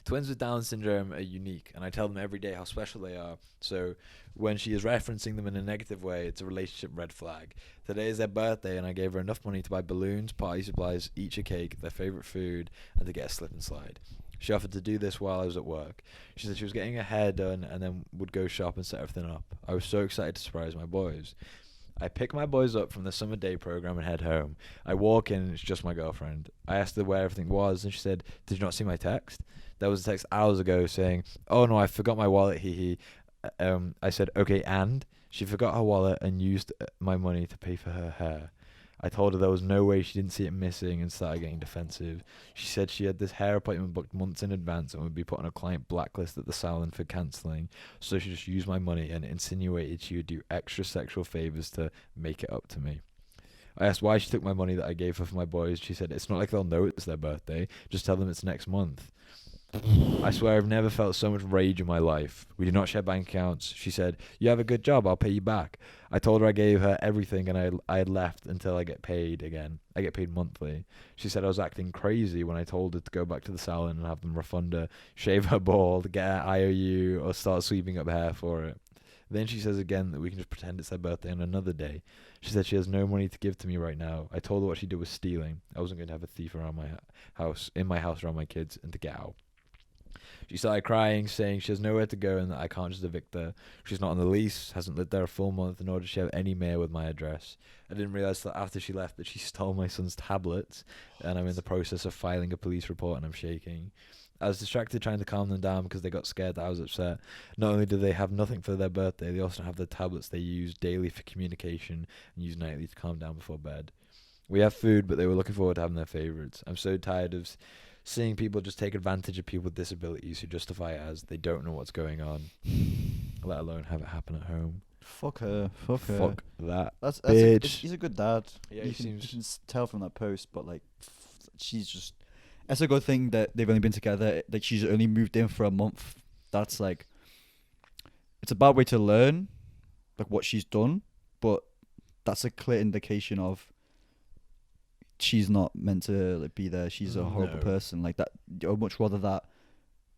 Twins with Down syndrome are unique, and I tell them every day how special they are. So when she is referencing them in a negative way, it's a relationship red flag. Today is their birthday, and I gave her enough money to buy balloons, party supplies, each a cake, their favorite food, and to get a slip and slide. She offered to do this while I was at work. She said she was getting her hair done and then would go shop and set everything up. I was so excited to surprise my boys. I pick my boys up from the summer day program and head home. I walk in and it's just my girlfriend. I asked her where everything was and she said, "Did you not see my text?" There was a text hours ago saying, "Oh no, I forgot my wallet, hee hee." I said, "Okay, and?" She forgot her wallet and used my money to pay for her hair. I told her there was no way she didn't see it missing and started getting defensive. She said she had this hair appointment booked months in advance and would be put on a client blacklist at the salon for cancelling, so she just used my money and insinuated she would do extra sexual favours to make it up to me. I asked why she took my money that I gave her for my boys. She said, "It's not like they'll know it's their birthday. Just tell them it's next month." I swear I've never felt so much rage in my life. We do not share bank accounts. She said, "You have a good job, I'll pay you back." I told her I gave her everything and I had left until I get paid again. I get paid monthly. She said I was acting crazy when I told her to go back to the salon and have them refund her, shave her bald, get her IOU, or start sweeping up hair for it. Then she says again that we can just pretend it's her birthday on another day. She said she has no money to give to me right now. I told her what she did was stealing. I wasn't going to have a thief around my house, in my house around my kids, and to get out. She started crying, saying she has nowhere to go and that I can't just evict her. She's not on the lease, hasn't lived there a full month, nor does she have any mail with my address. I didn't realise that after she left that she stole my son's tablets, and I'm in the process of filing a police report and I'm shaking. I was distracted trying to calm them down because they got scared that I was upset. Not only do they have nothing for their birthday, they also have the tablets they use daily for communication and use nightly to calm down before bed. We have food, but they were looking forward to having their favourites. I'm so tired of seeing people just take advantage of people with disabilities who justify it as they don't know what's going on, let alone have it happen at home. Fuck her. Fuck her. Fuck that That's bitch. He's a good dad. Yeah, you he can seems... tell from that post, but like, she's just. It's a good thing that they've only been together. Like, she's only moved in for a month. That's like. It's a bad way to learn, like what she's done, but that's a clear indication of. She's not meant to like be there. She's a horrible person. Like that. I'd much rather that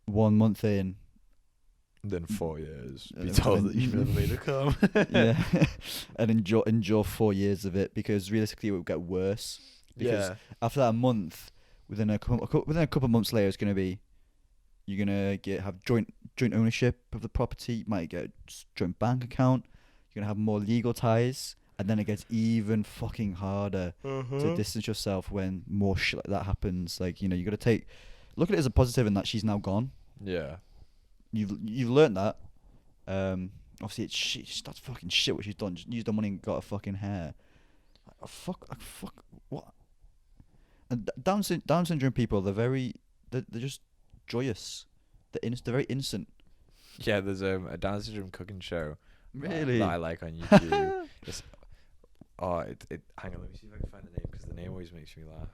1 month in. Then 4 years. Be told that you've never made her come. Yeah, and endure 4 years of it, because realistically it will get worse. Because after that month, within a couple of months later, it's going to be, You're gonna have joint ownership of the property. You might get a joint bank account. You're gonna have more legal ties, and then it gets even fucking harder to distance yourself when more shit like that happens. Like, you know, you gotta look at it as a positive in that she's now gone. Yeah. You've learned that. Obviously it's shit. That's fucking shit what she's done. Just used the money and got her fucking hair. Like, fuck. What? And Down syndrome people, they're just joyous. They're very innocent. Yeah, there's a Down syndrome cooking show. Really? That I like on YouTube. Hang on, let me see if I can find the name, because the name always makes me laugh.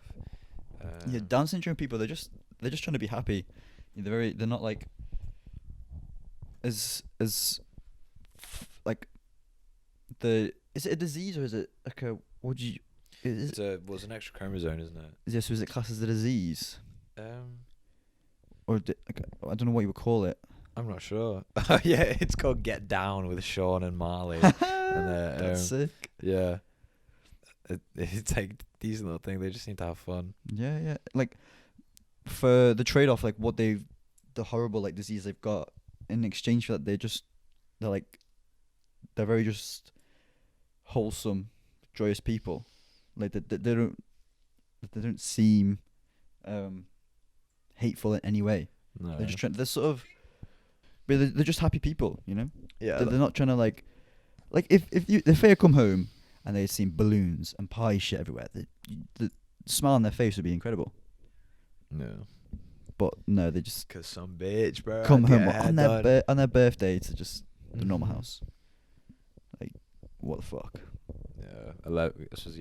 Yeah, Down syndrome people, they're just trying to be happy. They're not like as like is it a disease or is it like a it's an extra chromosome, isn't it? So is it classed as a disease? Or I don't know what you would call it. I'm not sure. Yeah, it's called Get Down with Sean and Marley. That's sick. Yeah. It's like these little things. They just need to have fun. Yeah. Like for the trade-off, like the horrible like disease they've got, in exchange for that, they're very just wholesome, joyous people. Like they don't seem hateful in any way. No. They're just happy people, you know. Yeah. They're not trying to like if they come home and they'd seen balloons and pie shit everywhere, the smile on their face would be incredible. No. But no, they just Cause some bitch, bro, come home on their birthday to just the normal house. Like, what the fuck? Yeah. This was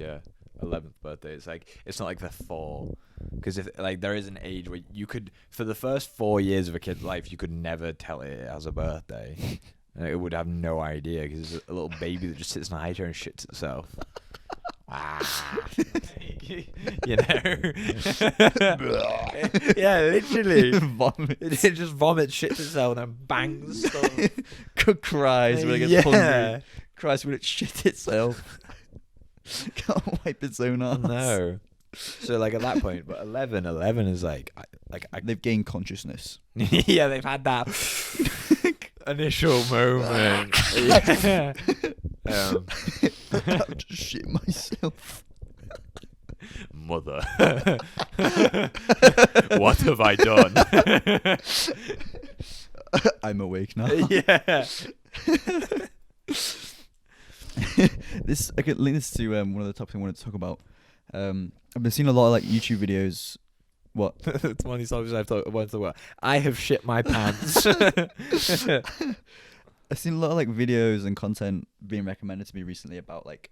11th birthday. It's not like they're 4, because if like there is an age where you could, for the first 4 years of a kid's life, you could never tell it as a birthday. And it would have no idea, because it's a little baby that just sits in a high chair and shits itself. You know. Yeah, literally. It just vomits, shits itself, and then bangs stuff. Cries when it gets hungry. Cries when it shits itself. Can't wipe its own ass. No. So like at that point, but 11 is like they've gained consciousness. Yeah, they've had that initial moment. Yeah. I'll just shit myself. Mother. What have I done? I'm awake now. Yeah. I could link this to one of the topics I wanted to talk about. I've been seeing a lot of like YouTube videos. What? It's one of these topics I want to talk about. I have shit my pants. I've seen a lot of like videos and content being recommended to me recently about like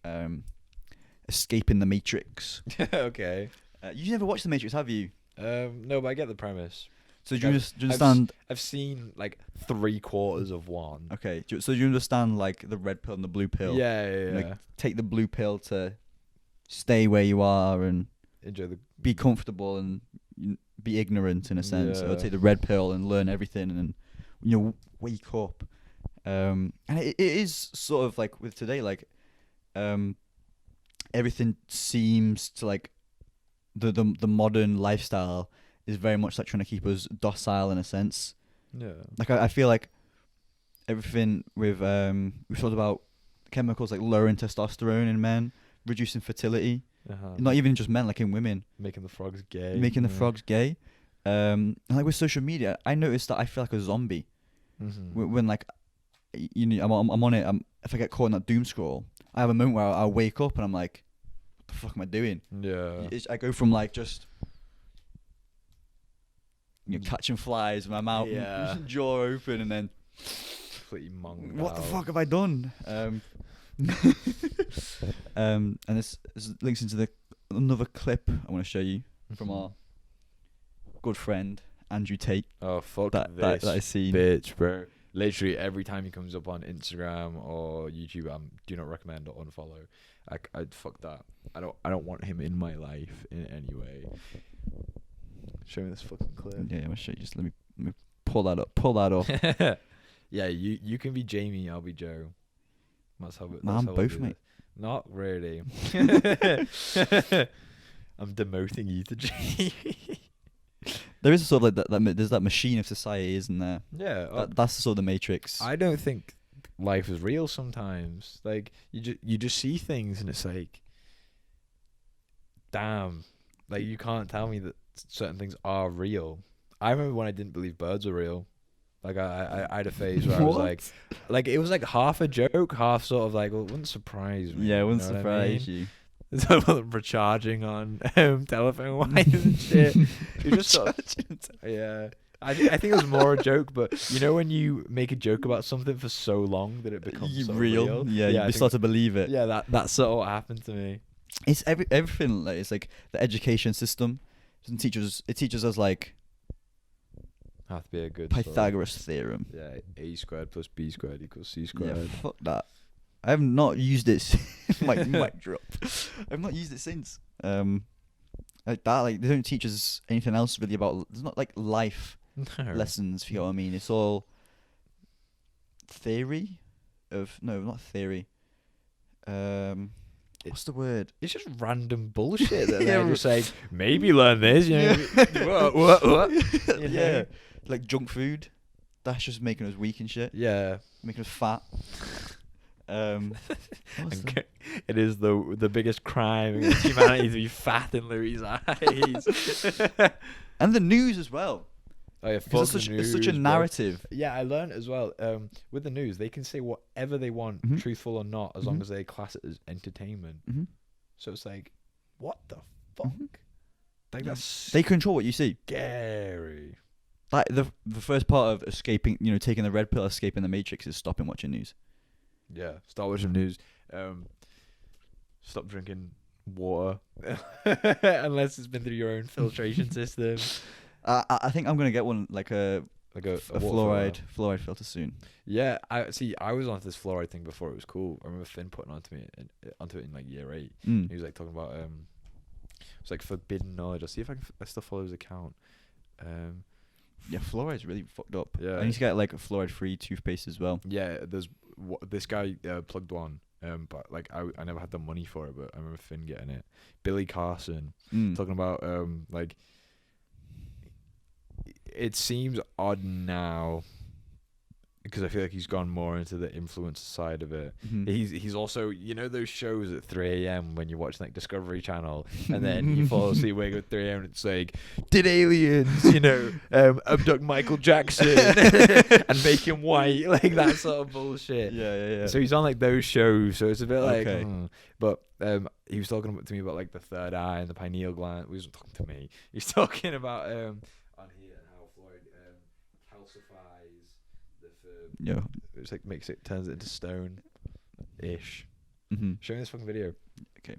escaping the Matrix. Okay. You never watched the Matrix, have you? No, but I get the premise. So do you understand? I've seen like 3/4 of one. Okay, so do you understand like the red pill and the blue pill? Yeah. Like, take the blue pill to stay where you are and be comfortable and be ignorant in a sense, or take the red pill and learn everything and wake up. And it is sort of like with today, like everything seems to like the modern lifestyle is very much like trying to keep us docile in a sense. Yeah. Like I feel like everything with we've talked about chemicals like lowering testosterone in men, reducing fertility. Not even just men, like in women. Making the frogs gay. And like with social media, I noticed that I feel like a zombie. Mm-hmm. When like, I'm on it. If I get caught in that doom scroll, I have a moment where I wake up and I'm like, what the fuck am I doing? Yeah. I go from like just catching flies with my mouth, jaw open, and then completely monged what out. the fuck have I done? And this links into another clip I want to show you from our good friend Andrew Tate. Oh fuck that I seen. Bitch, bro. Literally every time he comes up on Instagram or YouTube, do not recommend or unfollow. I'd fuck that. I don't want him in my life in any way. Show me this fucking clip. Yeah, I'm gonna show you. Just let me pull that up. Yeah, you can be Jamie, I'll be Joe. That's how I'm both, mate. Not really. I'm demoting you to Jamie. There is sort of like there's that machine of society, isn't there? Yeah, That's sort of the Matrix. I don't think life is real sometimes. Like you just see things and it's like, damn, like you can't tell me that certain things are real. I remember when I didn't believe birds were real. Like I had a phase where I was like it was like half a joke, half sort of like, well, it wouldn't surprise me. Yeah, it wouldn't surprise you. So for charging on telephone wires and shit. You just sort of, yeah. I think it was more a joke, but you know when you make a joke about something for so long that it becomes so real? Yeah, you start to believe it. Yeah, that's sort of what happened to me. It's everything. Like it's like the education system doesn't teach us. It teaches us like Have to be a good Pythagoras theorem. Yeah, a squared plus b squared equals c squared. Yeah, fuck that. I have not used it. Mic drop. I've not used it since. Like that. Like they don't teach us anything else really about. It's not like life lessons. If you know what I mean. It's all theory of not theory. What's the word? It's just random bullshit that they're just like, maybe learn this, you know. What? You know? Yeah. Like junk food. That's just making us weak and shit. Yeah. Making us fat. It is the biggest crime against humanity to be fat in Louis' eyes. And the news as well. Oh yeah, it's such a narrative. Bro. Yeah, I learned as well. With the news, they can say whatever they want, truthful or not, as long as they class it as entertainment. So it's like, what the fuck? Like that's they control what you see. Scary. Like the first part of escaping, taking the red pill, escaping the Matrix, is stopping watching news. Yeah, start watching news. Stop drinking water unless it's been through your own filtration system. I think I'm gonna get one like a fluoride filter soon. Yeah, I was onto this fluoride thing before it was cool. I remember Finn putting onto it in like year 8. He was like talking about it's like forbidden knowledge. I'll see if I still follow his account. Yeah, fluoride's really fucked up. Yeah, I need to get like a fluoride-free toothpaste as well. Yeah, there's this guy plugged one. But like I never had the money for it. But I remember Finn getting it. Billy Carson talking about like. It seems odd now because I feel like he's gone more into the influencer side of it. He's also, those shows at 3 a.m. when you're watching like Discovery Channel and then you fall asleep, wake up at 3 a.m. and it's like, did aliens, abduct Michael Jackson and make him white, like that sort of bullshit. Yeah. So he's on like those shows, so it's a bit like, but he was talking to me about like the third eye and the pineal gland. He wasn't talking to me. He's talking about on here how Floyd calcifies the yeah, it's like turns it into stone ish. Show me this fucking video. Okay.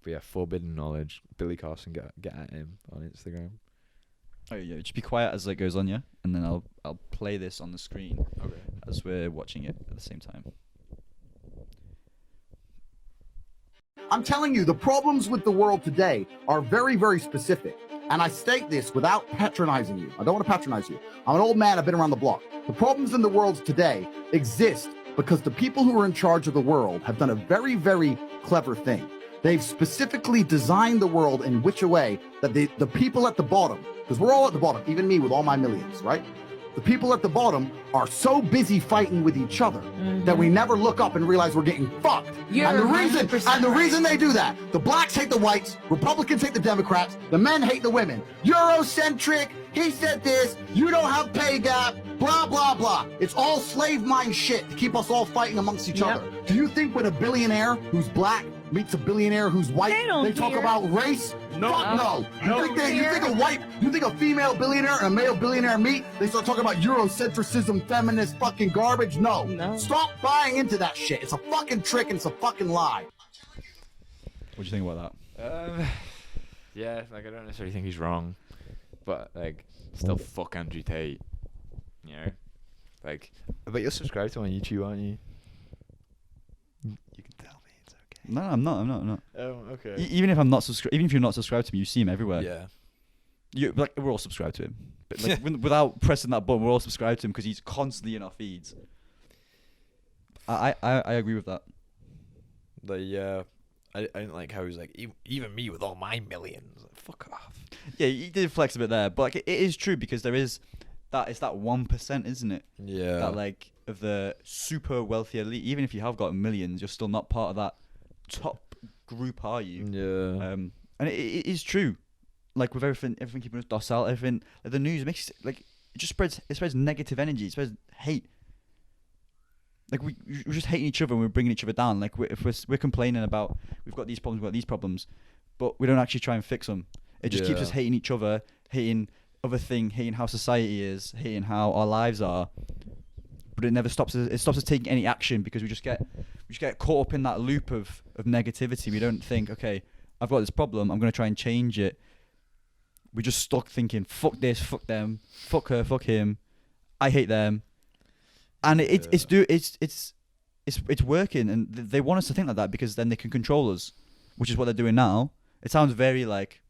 But yeah, forbidden knowledge. Billy Carson, get at him on Instagram. Oh yeah, just be quiet as it goes on, yeah, and then I'll play this on the screen as we're watching it at the same time. I'm telling you, the problems with the world today are very, very specific. And I state this without patronizing you. I don't want to patronize you. I'm an old man. I've been around the block. The problems in the world today exist because the people who are in charge of the world have done a very, very clever thing. They've specifically designed the world in which a way that the people at the bottom, because we're all at the bottom, even me with all my millions, right? The people at the bottom are so busy fighting with each other that we never look up and realize we're getting fucked. And the reason they do that, the blacks hate the whites, Republicans hate the Democrats, the men hate the women. Eurocentric, he said this, you don't have pay gap, blah, blah, blah. It's all slave mind shit to keep us all fighting amongst each other. Do you think when a billionaire who's black meets a billionaire who's white, they talk about race? No. Fuck no. You think a female billionaire and a male billionaire meet, they start talking about Eurocentrism, feminist fucking garbage? No. Stop buying into that shit. It's a fucking trick and it's a fucking lie. What do you think about that? Yeah, like I don't necessarily think he's wrong, but like still fuck Andrew Tate. Like, but you're subscribed to him on YouTube, aren't you? You can tell me it's okay. No, I'm not. Oh, okay. Even if I'm not even if you're not subscribed to me, you see him everywhere. Yeah. We're all subscribed to him, but like without pressing that button, we're all subscribed to him because he's constantly in our feeds. I agree with that. I didn't like how he's like even me with all my millions. Fuck off. Yeah, you did flex a bit there, but like it is true because there is that. It's that 1%, isn't it? Yeah. That like of the super wealthy elite. Even if you have got millions, you're still not part of that top group, are you? Yeah. And it is true. Like with everything keeping us docile, everything. Like the news makes like it just spreads. It spreads negative energy. It spreads hate. Like we're just hating each other and we're bringing each other down. Like if we're complaining about we've got these problems, but we don't actually try and fix them. It just keeps us hating each other, hating other thing, hating how society is, hating how our lives are. But it never stops us. It stops us taking any action because we just get caught up in that loop of negativity. We don't think, okay, I've got this problem. I'm gonna try and change it. We're just stuck thinking, fuck this, fuck them, fuck her, fuck him. I hate them. And it's working, and they want us to think like that because then they can control us, which is what they're doing now. It sounds very like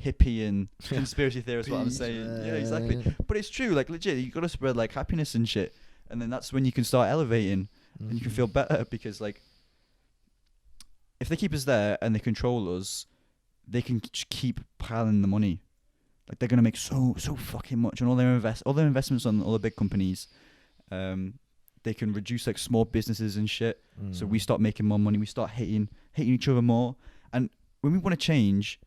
hippie and conspiracy theorist what I'm saying. Yeah, exactly. But it's true. Like legit, you gotta spread like happiness and shit, and then that's when you can start elevating and you can feel better because like if they keep us there and they control us, they can just keep piling the money. Like they're gonna make so fucking much, and all their investments on all the big companies. They can reduce like small businesses and shit. So we start making more money. We start hating each other more. And when we want to change,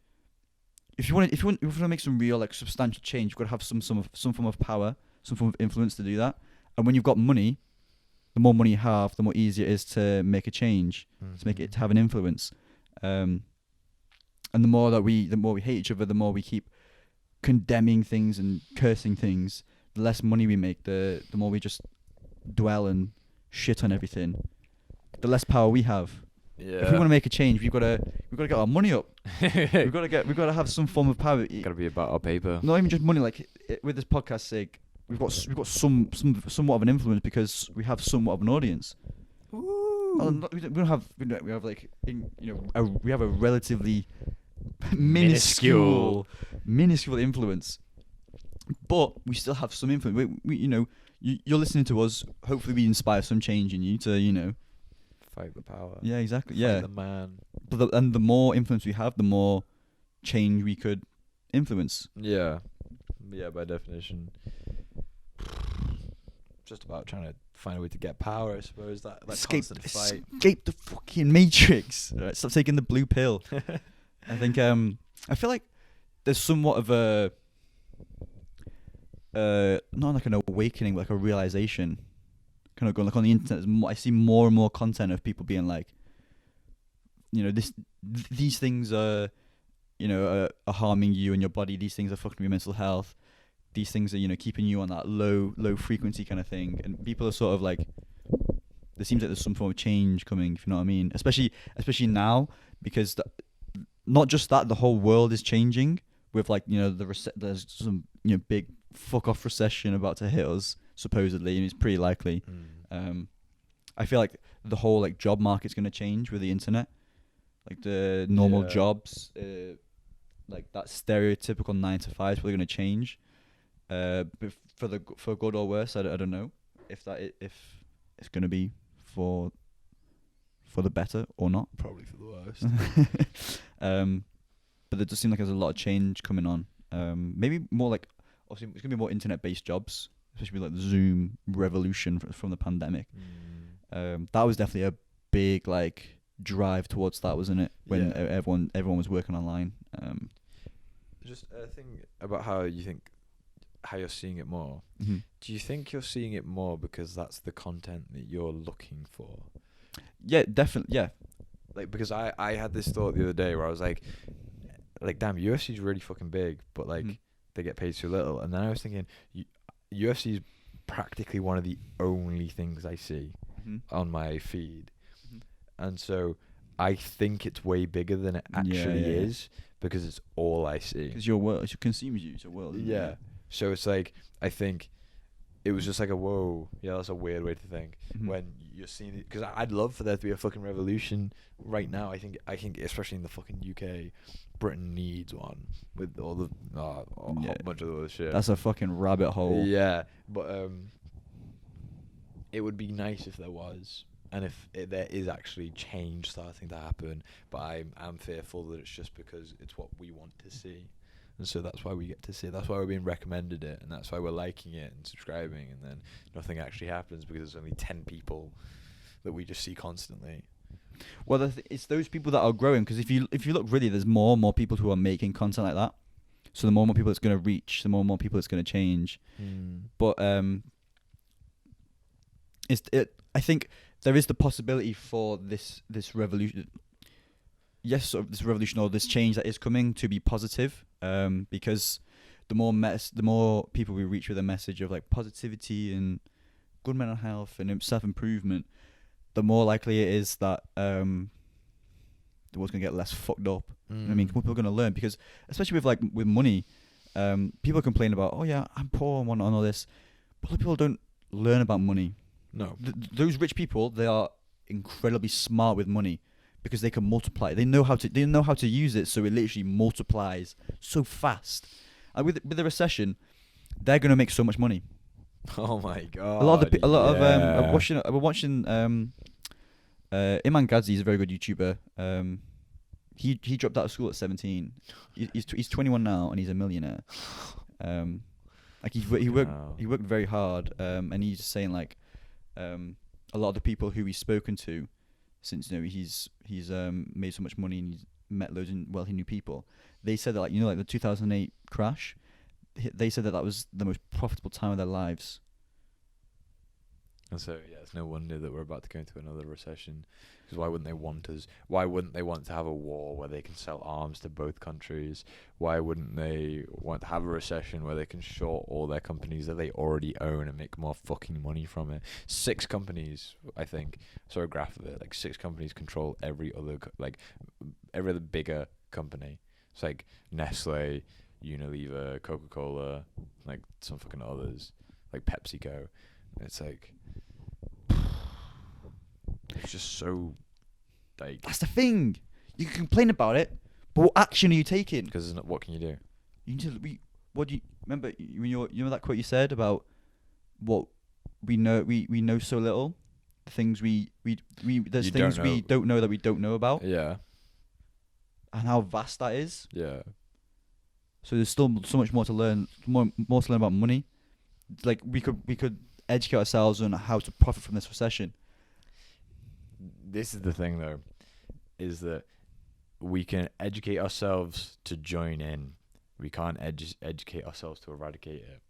if you want to make some real like substantial change, you've got to have some form of power, some form of influence to do that. And when you've got money, the more money you have, the more easier it is to make a change, to have an influence. And the more we hate each other, the more we keep condemning things and cursing things. The less money we make, the more we just dwell and shit on everything, the less power we have. Yeah. If we want to make a change, we've got to get our money up. we've got to have some form of power. Got to be about our paper. Not even just money. Like with this podcast sake, we've got somewhat of an influence because we have somewhat of an audience. We have like we have a relatively minuscule influence. But we still have some influence. You're listening to us. Hopefully, we inspire some change in you to, fight the power. Yeah, exactly. Fight the man. But the more influence we have, the more change we could influence. Yeah, by definition. Just about trying to find a way to get power, I suppose. That constant fight. Escape the fucking matrix. Right, stop taking the blue pill. I think. I feel like there's somewhat of a. Not like an awakening, but like a realization. Kind of going like on the internet. I see more and more content of people being like, these things are harming you and your body. These things are fucking your mental health. These things are keeping you on that low frequency kind of thing. And people are sort of like, there seems like there's some form of change coming. If you know what I mean. Especially now because not just that, the whole world is changing with like there's some big fuck off recession about to hit us supposedly, and it's pretty likely. I feel like the whole like job market's going to change with the internet, like the normal jobs, like that stereotypical 9 to 5 is probably going to change, but for good or worse. I don't know if it's going to be for the better or not. Probably for the worst. But there does seem like there's a lot of change coming on. Maybe more like, obviously, it's going to be more internet-based jobs, especially with like the Zoom revolution from the pandemic. That was definitely a big like drive towards that, wasn't it? When everyone was working online. Just a thing about how you're seeing it more. Mm-hmm. Do you think you're seeing it more because that's the content that you're looking for? Yeah, definitely. Yeah. Like, because I had this thought the other day where I was like, damn, UFC's really fucking big, but like they get paid so little. And then I was thinking, UFC is practically one of the only things I see on my feed, and so I think it's way bigger than it actually is because it's all I see. Because your world, it consumes you. It's a world. Yeah. So it's like, I think it was just like a whoa. Yeah, that's a weird way to think when you're seeing it. Because I'd love for there to be a fucking revolution right now. I think especially in the fucking UK, Britain needs one with all the a whole bunch of other shit. That's a fucking rabbit hole. Yeah, but it would be nice if there was, and if there is actually change starting to happen. But I'm fearful that it's just because it's what we want to see. and so that's why we get to see it. That's why we're being recommended it, and that's why we're liking it and subscribing, and then nothing actually happens because there's only 10 people that we just see constantly. Well, it's those people that are growing, because if you look really, there's more and more people who are making content like that. So the more and more people it's going to reach, the more and more people it's going to change. But I think there is the possibility for this revolution. Yes, sort of this revolution or this change that is coming to be positive. Because the more people we reach with a message of like positivity and good mental health and self-improvement, the more likely it is that the world's gonna get less fucked up. You know what I mean? People are gonna learn, because especially with money, people complain about, oh yeah, I'm poor and all this, but a lot of people don't learn about money. No, those rich people, they are incredibly smart with money, because they can multiply. They know how to use it, so it literally multiplies so fast. And with the recession, they're gonna make so much money. Oh my god! I'm watching Iman Gadzhi is a very good YouTuber. He dropped out of school at 17. He's 21 now, and he's a millionaire. Like he worked very hard, and he's just saying like a lot of the people who he's spoken to, since he's made so much money and he's met loads of wealthy new people. They said that like the 2008 crash. They said that was the most profitable time of their lives. And so, yeah, it's no wonder that we're about to go into another recession. Because why wouldn't they want us? Why wouldn't they want to have a war where they can sell arms to both countries? Why wouldn't they want to have a recession where they can short all their companies that they already own and make more fucking money from it? 6 companies, I think, I saw a graph of it, like 6 companies control every other bigger company. It's like Nestle, Unilever, Coca-Cola, like some fucking others, like PepsiCo. It's like, it's just so, like... That's the thing. You can complain about it, but what action are you taking? Because what can you do? You need to... What do you... Remember, you know that quote you said about what we know... We know so little. The things there's things we don't know that we don't know about. Yeah. And how vast that is. Yeah. So there's still so much more to learn. More to learn about money. Like, we could educate ourselves on how to profit from this recession. This is the thing, though, is that we can educate ourselves to join in. We can't educate ourselves to eradicate it.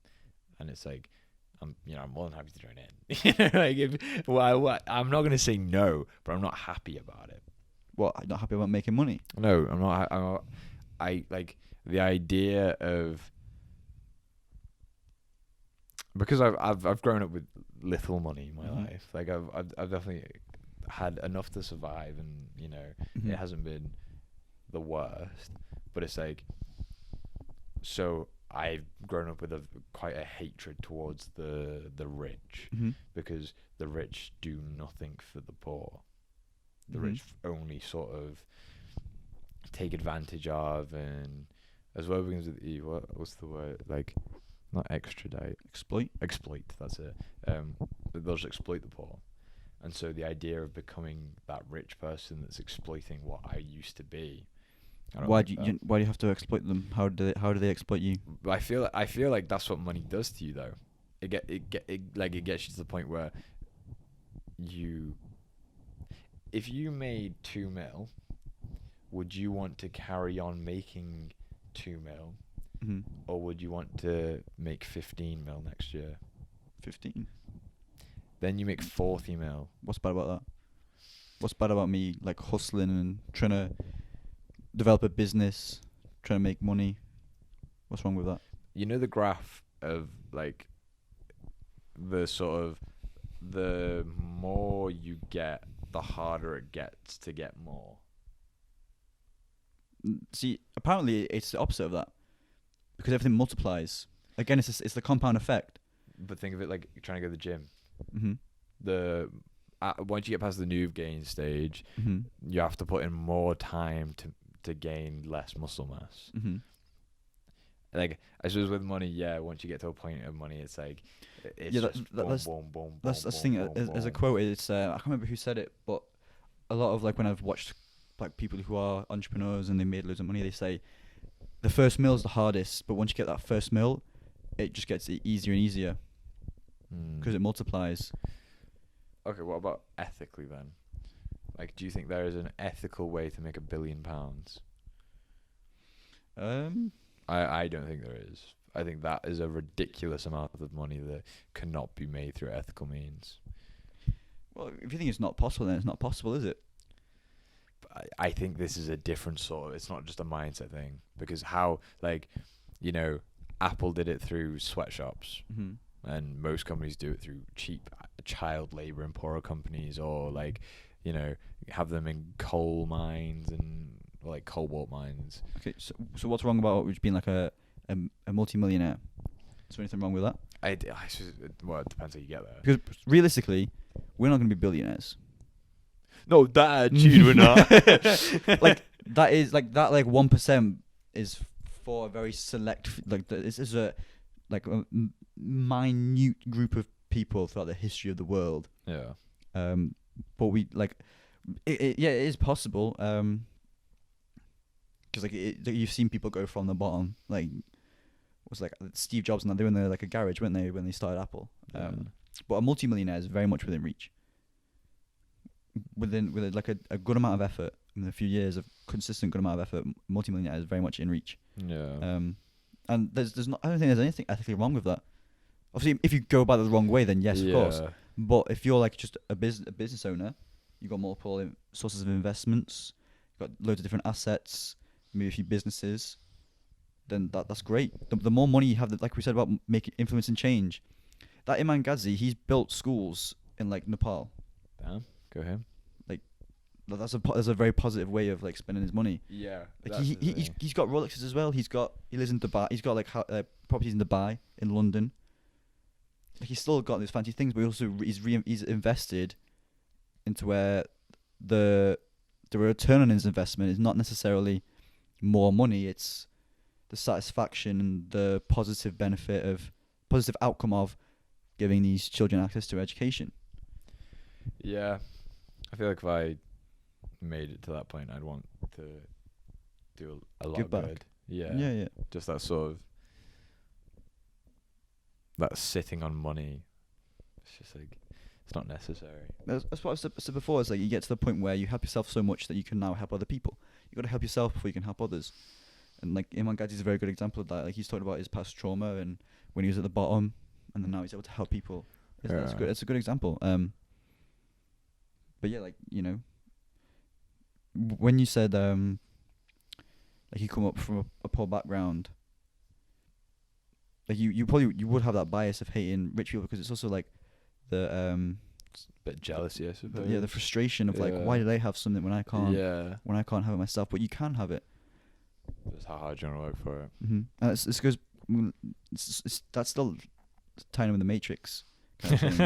And it's like, I'm more than happy to join in. I'm not gonna say no, but I'm not happy about it. What? I'm not happy about making money? No, I'm not. I like the idea of, because I've grown up with little money in my life. Like I've definitely had enough to survive, and it hasn't been the worst. But it's like, so I've grown up with quite a hatred towards the rich, because the rich do nothing for the poor. The rich only sort of take advantage of, and as well begins with E. What's the word? Like, not extradite. Exploit. That's it. They'll just exploit the poor, and so the idea of becoming that rich person that's exploiting what I used to be. Why do you have to exploit them? How do they exploit you? I feel like that's what money does to you, though. It gets you to the point where if you made 2 mil, would you want to carry on making 2 mil, or would you want to make 15 mil next year? 15. Then you make 40 mil. What's bad about that? What's bad about me like hustling and trying to develop a business, trying to make money? What's wrong with that? You know the graph of like the sort of, the more you get, the harder it gets to get more. See, apparently it's the opposite of that, because everything multiplies. Again, it's the compound effect. But think of it like you're trying to go to the gym. Once you get past the noob gain stage, you have to put in more time to gain less muscle mass. Like, I suppose with money, once you get to a point of money, it's like, it's that's the thing. As a quote, it's I can't remember who said it, but a lot of like when I've watched like people who are entrepreneurs and they made loads of money, they say the first meal is the hardest, but once you get that first meal, it just gets easier and easier because it multiplies. Okay, what about ethically then? Like, do you think there is an ethical way to make £1 billion? I don't think there is. I think that is a ridiculous amount of money that cannot be made through ethical means. Well, if you think it's not possible, then it's not possible, is it? But I think this is a different sort of, it's not just a mindset thing. Because how, like, you know, Apple did it through sweatshops. And most companies do it through cheap child labor in poorer companies, or like, you know, have them in coal mines and like cobalt mines. Okay, so what's wrong about being like a multi-millionaire? Is there anything wrong with that? Well, it depends how you get there. Because realistically, we're not going to be billionaires. No, that attitude we're not. Like that is like that. Like 1% is for a very select. Like this is a like a minute group of people throughout the history of the world. Yeah. But we like, it is possible. Because like you've seen people go from the bottom. Like, was like Steve Jobs, and they were in like a garage, weren't they, when they started Apple? But a multi-millionaire is very much within reach. With like a good amount of effort, in a few years of consistent good amount of effort, multi-millionaire is very much in reach. Yeah. And there's not. I don't think there's anything ethically wrong with that. Obviously, if you go about it the wrong way, then yes, of course. But if you're like just a business owner, you've got multiple sources of investments, you've got loads of different assets, maybe a few businesses, then that's great. The more money you have, like we said about making influence and change, that Imam Ghazi, he's built schools in like Nepal. Damn, go ahead. Like that's a very positive way of like spending his money. Yeah. Like he's got Rolexes as well. He lives in Dubai. He's got like properties in Dubai, in London. Like he's still got these fancy things, but he's invested into where the return on his investment is not necessarily more money. It's the satisfaction and the positive outcome of giving these children access to education. Yeah, I feel like if I made it to that point, I'd want to do a lot Give of back. good. Yeah. Yeah. Just that sort of, that sitting on money. It's just like, it's not necessary. That's what I said before. Is like you get to the point where you help yourself so much that you can now help other people. You got to help yourself before you can help others. And like Imam Ghazi is a very good example of that. Like he's talking about his past trauma and when he was at the bottom, and then now he's able to help people. It's good. It's a good example. But yeah, like, you know, when you said like you come up from a poor background, like you would have that bias of hating rich people, because it's also like the It's a bit jealousy, I suppose. the frustration of like, why do they have something when I can't? Yeah. When I can't have it myself, but you can have it. Just how hard you want to work for it. And it goes. That's still tying in with the Matrix. Kind of thing.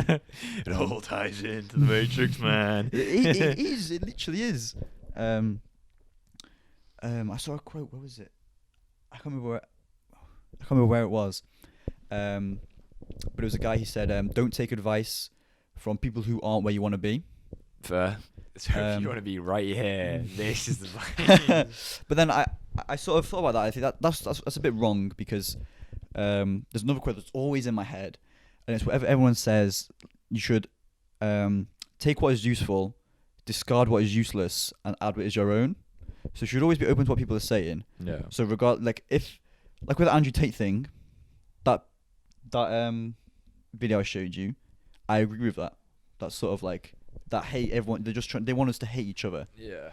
It all ties into the Matrix, man. It is. It literally is. I saw a quote. What was it? I can't remember where it was. But it was a guy. He said, "Don't take advice from people who aren't where you want to be." Fair. So if you want to be right here, this is the place. But then I sort of thought about that. I think that's a bit wrong, because there's another quote that's always in my head, and it's whatever everyone says. You should take what is useful, discard what is useless, and add what is your own. So you should always be open to what people are saying. Yeah. So like with the Andrew Tate thing, that video I showed you, I agree with that. That's sort of like that hate everyone. They want us to hate each other. Yeah.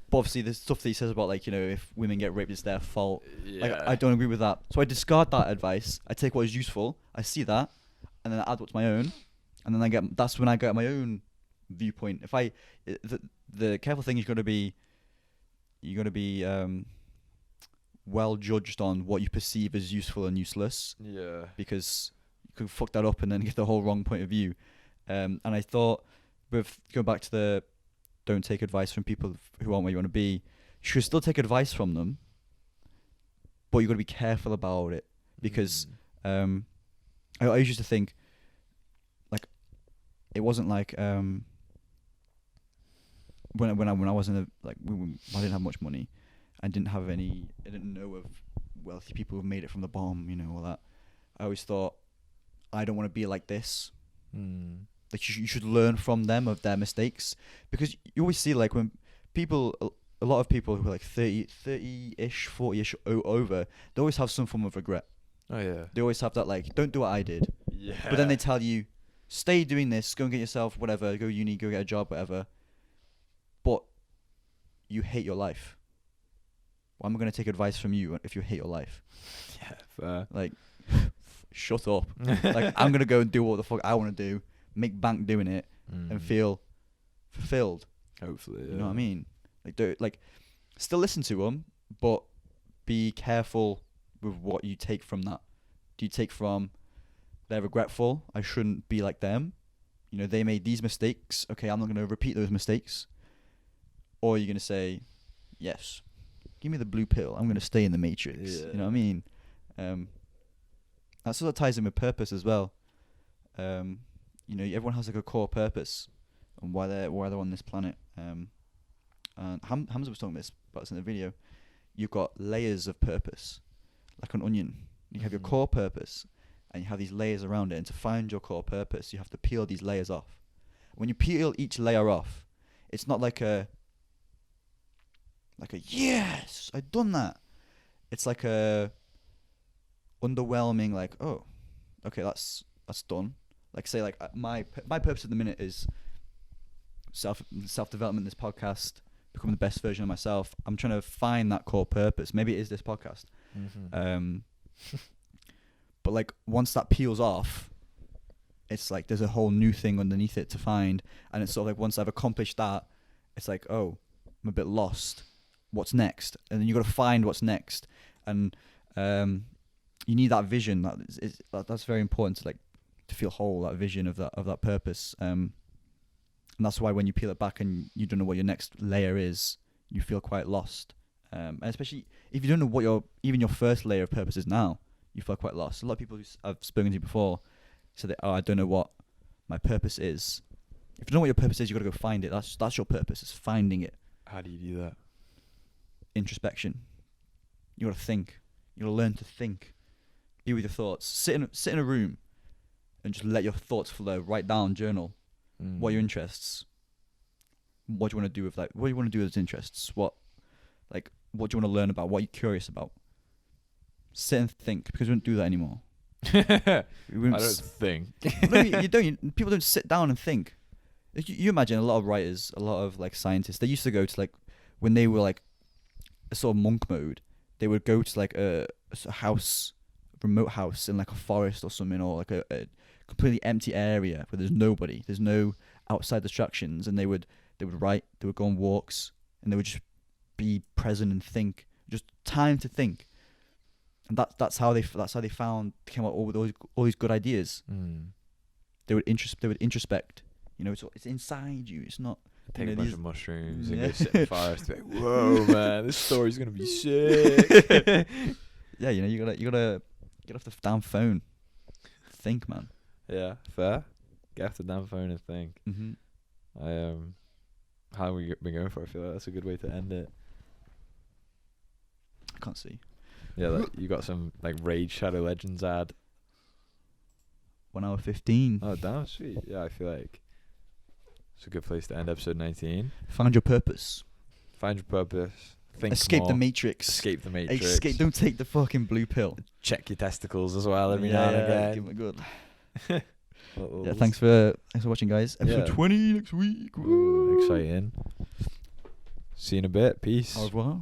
But obviously, there's stuff that he says about, like, you know, if women get raped, it's their fault. Yeah. Like, I don't agree with that. So I discard that advice. I take what is useful. I see that, and then I add what's my own, and then that's when I get my own viewpoint. If the careful thing is you got to be well judged on what you perceive as useful and useless. Yeah. Because you could fuck that up and then get the whole wrong point of view. And I thought, with going back to the don't take advice from people who aren't where you want to be, you should still take advice from them, but you got to be careful about it, because I used to think, like, it wasn't like when I was in I didn't have much money, I didn't know of wealthy people who've made it from the bottom, you know, all that. I always thought, I don't want to be like this. Like you should learn from them of their mistakes, because you always see like when people, a lot of people who are like 30-ish, 40-ish over, they always have some form of regret. Oh yeah. They always have that like, don't do what I did. Yeah. But then they tell you, stay doing this, go and get yourself whatever, go uni, go get a job, whatever. But you hate your life. Well, I'm going to take advice from you if you hate your life. Yeah, fair. Like, shut up. Like, I'm going to go and do what the fuck I want to do, make bank doing it, and feel fulfilled. Hopefully, yeah. You know what I mean? Like, still listen to them, but be careful with what you take from that. Do you take from, they're regretful, I shouldn't be like them, you know, they made these mistakes, okay, I'm not going to repeat those mistakes? Or you're going to say, yes, give me the blue pill, I'm going to stay in the matrix. Yeah. You know what I mean? That sort of ties in with purpose as well. You know, everyone has like a core purpose and why they're on this planet. And Hamza was talking about this in the video. You've got layers of purpose, like an onion. You have your core purpose, and you have these layers around it. And to find your core purpose, you have to peel these layers off. When you peel each layer off, it's not like a yes, I've done that. It's like a underwhelming, like, oh, okay, that's done. Like, say, like my purpose at the minute is self development. This podcast, become the best version of myself. I'm trying to find that core purpose. Maybe it is this podcast. But like once that peels off, it's like there's a whole new thing underneath it to find, and it's sort of like once I've accomplished that, it's like, oh, I'm a bit lost. What's next? And then you got to find what's next, and you need that vision. That's very important to like to feel whole. That vision of that purpose. And that's why when you peel it back and you don't know what your next layer is, you feel quite lost. And especially if you don't know what your first layer of purpose is now, you feel quite lost. A lot of people I've spoken to before said that, oh, I don't know what my purpose is. If you don't know what your purpose is, you got to go find it. That's your purpose. It's finding it. How do you do that? Introspection. You got to think. You got to learn to think. Be with your thoughts. Sit in a room and just let your thoughts flow. Write down, journal. What are your interests? What do you want to do with that? What do you want to do with those interests? What do you want to learn about? What are you curious about? Sit and think, because we don't do that anymore. I don't think. No, you don't. People don't sit down and think. You imagine a lot of writers, a lot of like scientists. They used to go to like when they were like a sort of monk mode. They would go to like a house, remote house in like a forest or something, or like a completely empty area where there's nobody. There's no outside distractions, and they would write. They would go on walks, and they would just be present and think. Just time to think. And that's how they came up with all these good ideas. They would introspect. You know, it's inside you. It's not. Take a bunch of mushrooms and Yeah. go sit in the forest. Like, whoa, man, this story's gonna be sick. Yeah, you know, you gotta get off the damn phone. Think, man. Yeah, fair. Get off the damn phone and think. How have we been going for? I feel like that's a good way to end it. I can't see. Yeah, like, you got some like Raid Shadow Legends ad. 1 hour 15. Oh, damn, sweet. Yeah, I feel like it's a good place to end episode 19. Find your purpose. Find your purpose. Think Escape more. the matrix. Escape the matrix. Escape. Don't take the fucking blue pill. Check your testicles as well every now and again. Give it a good. Yeah, thanks for watching, guys. Episode 20 next week. Ooh, exciting. See you in a bit. Peace. Au revoir.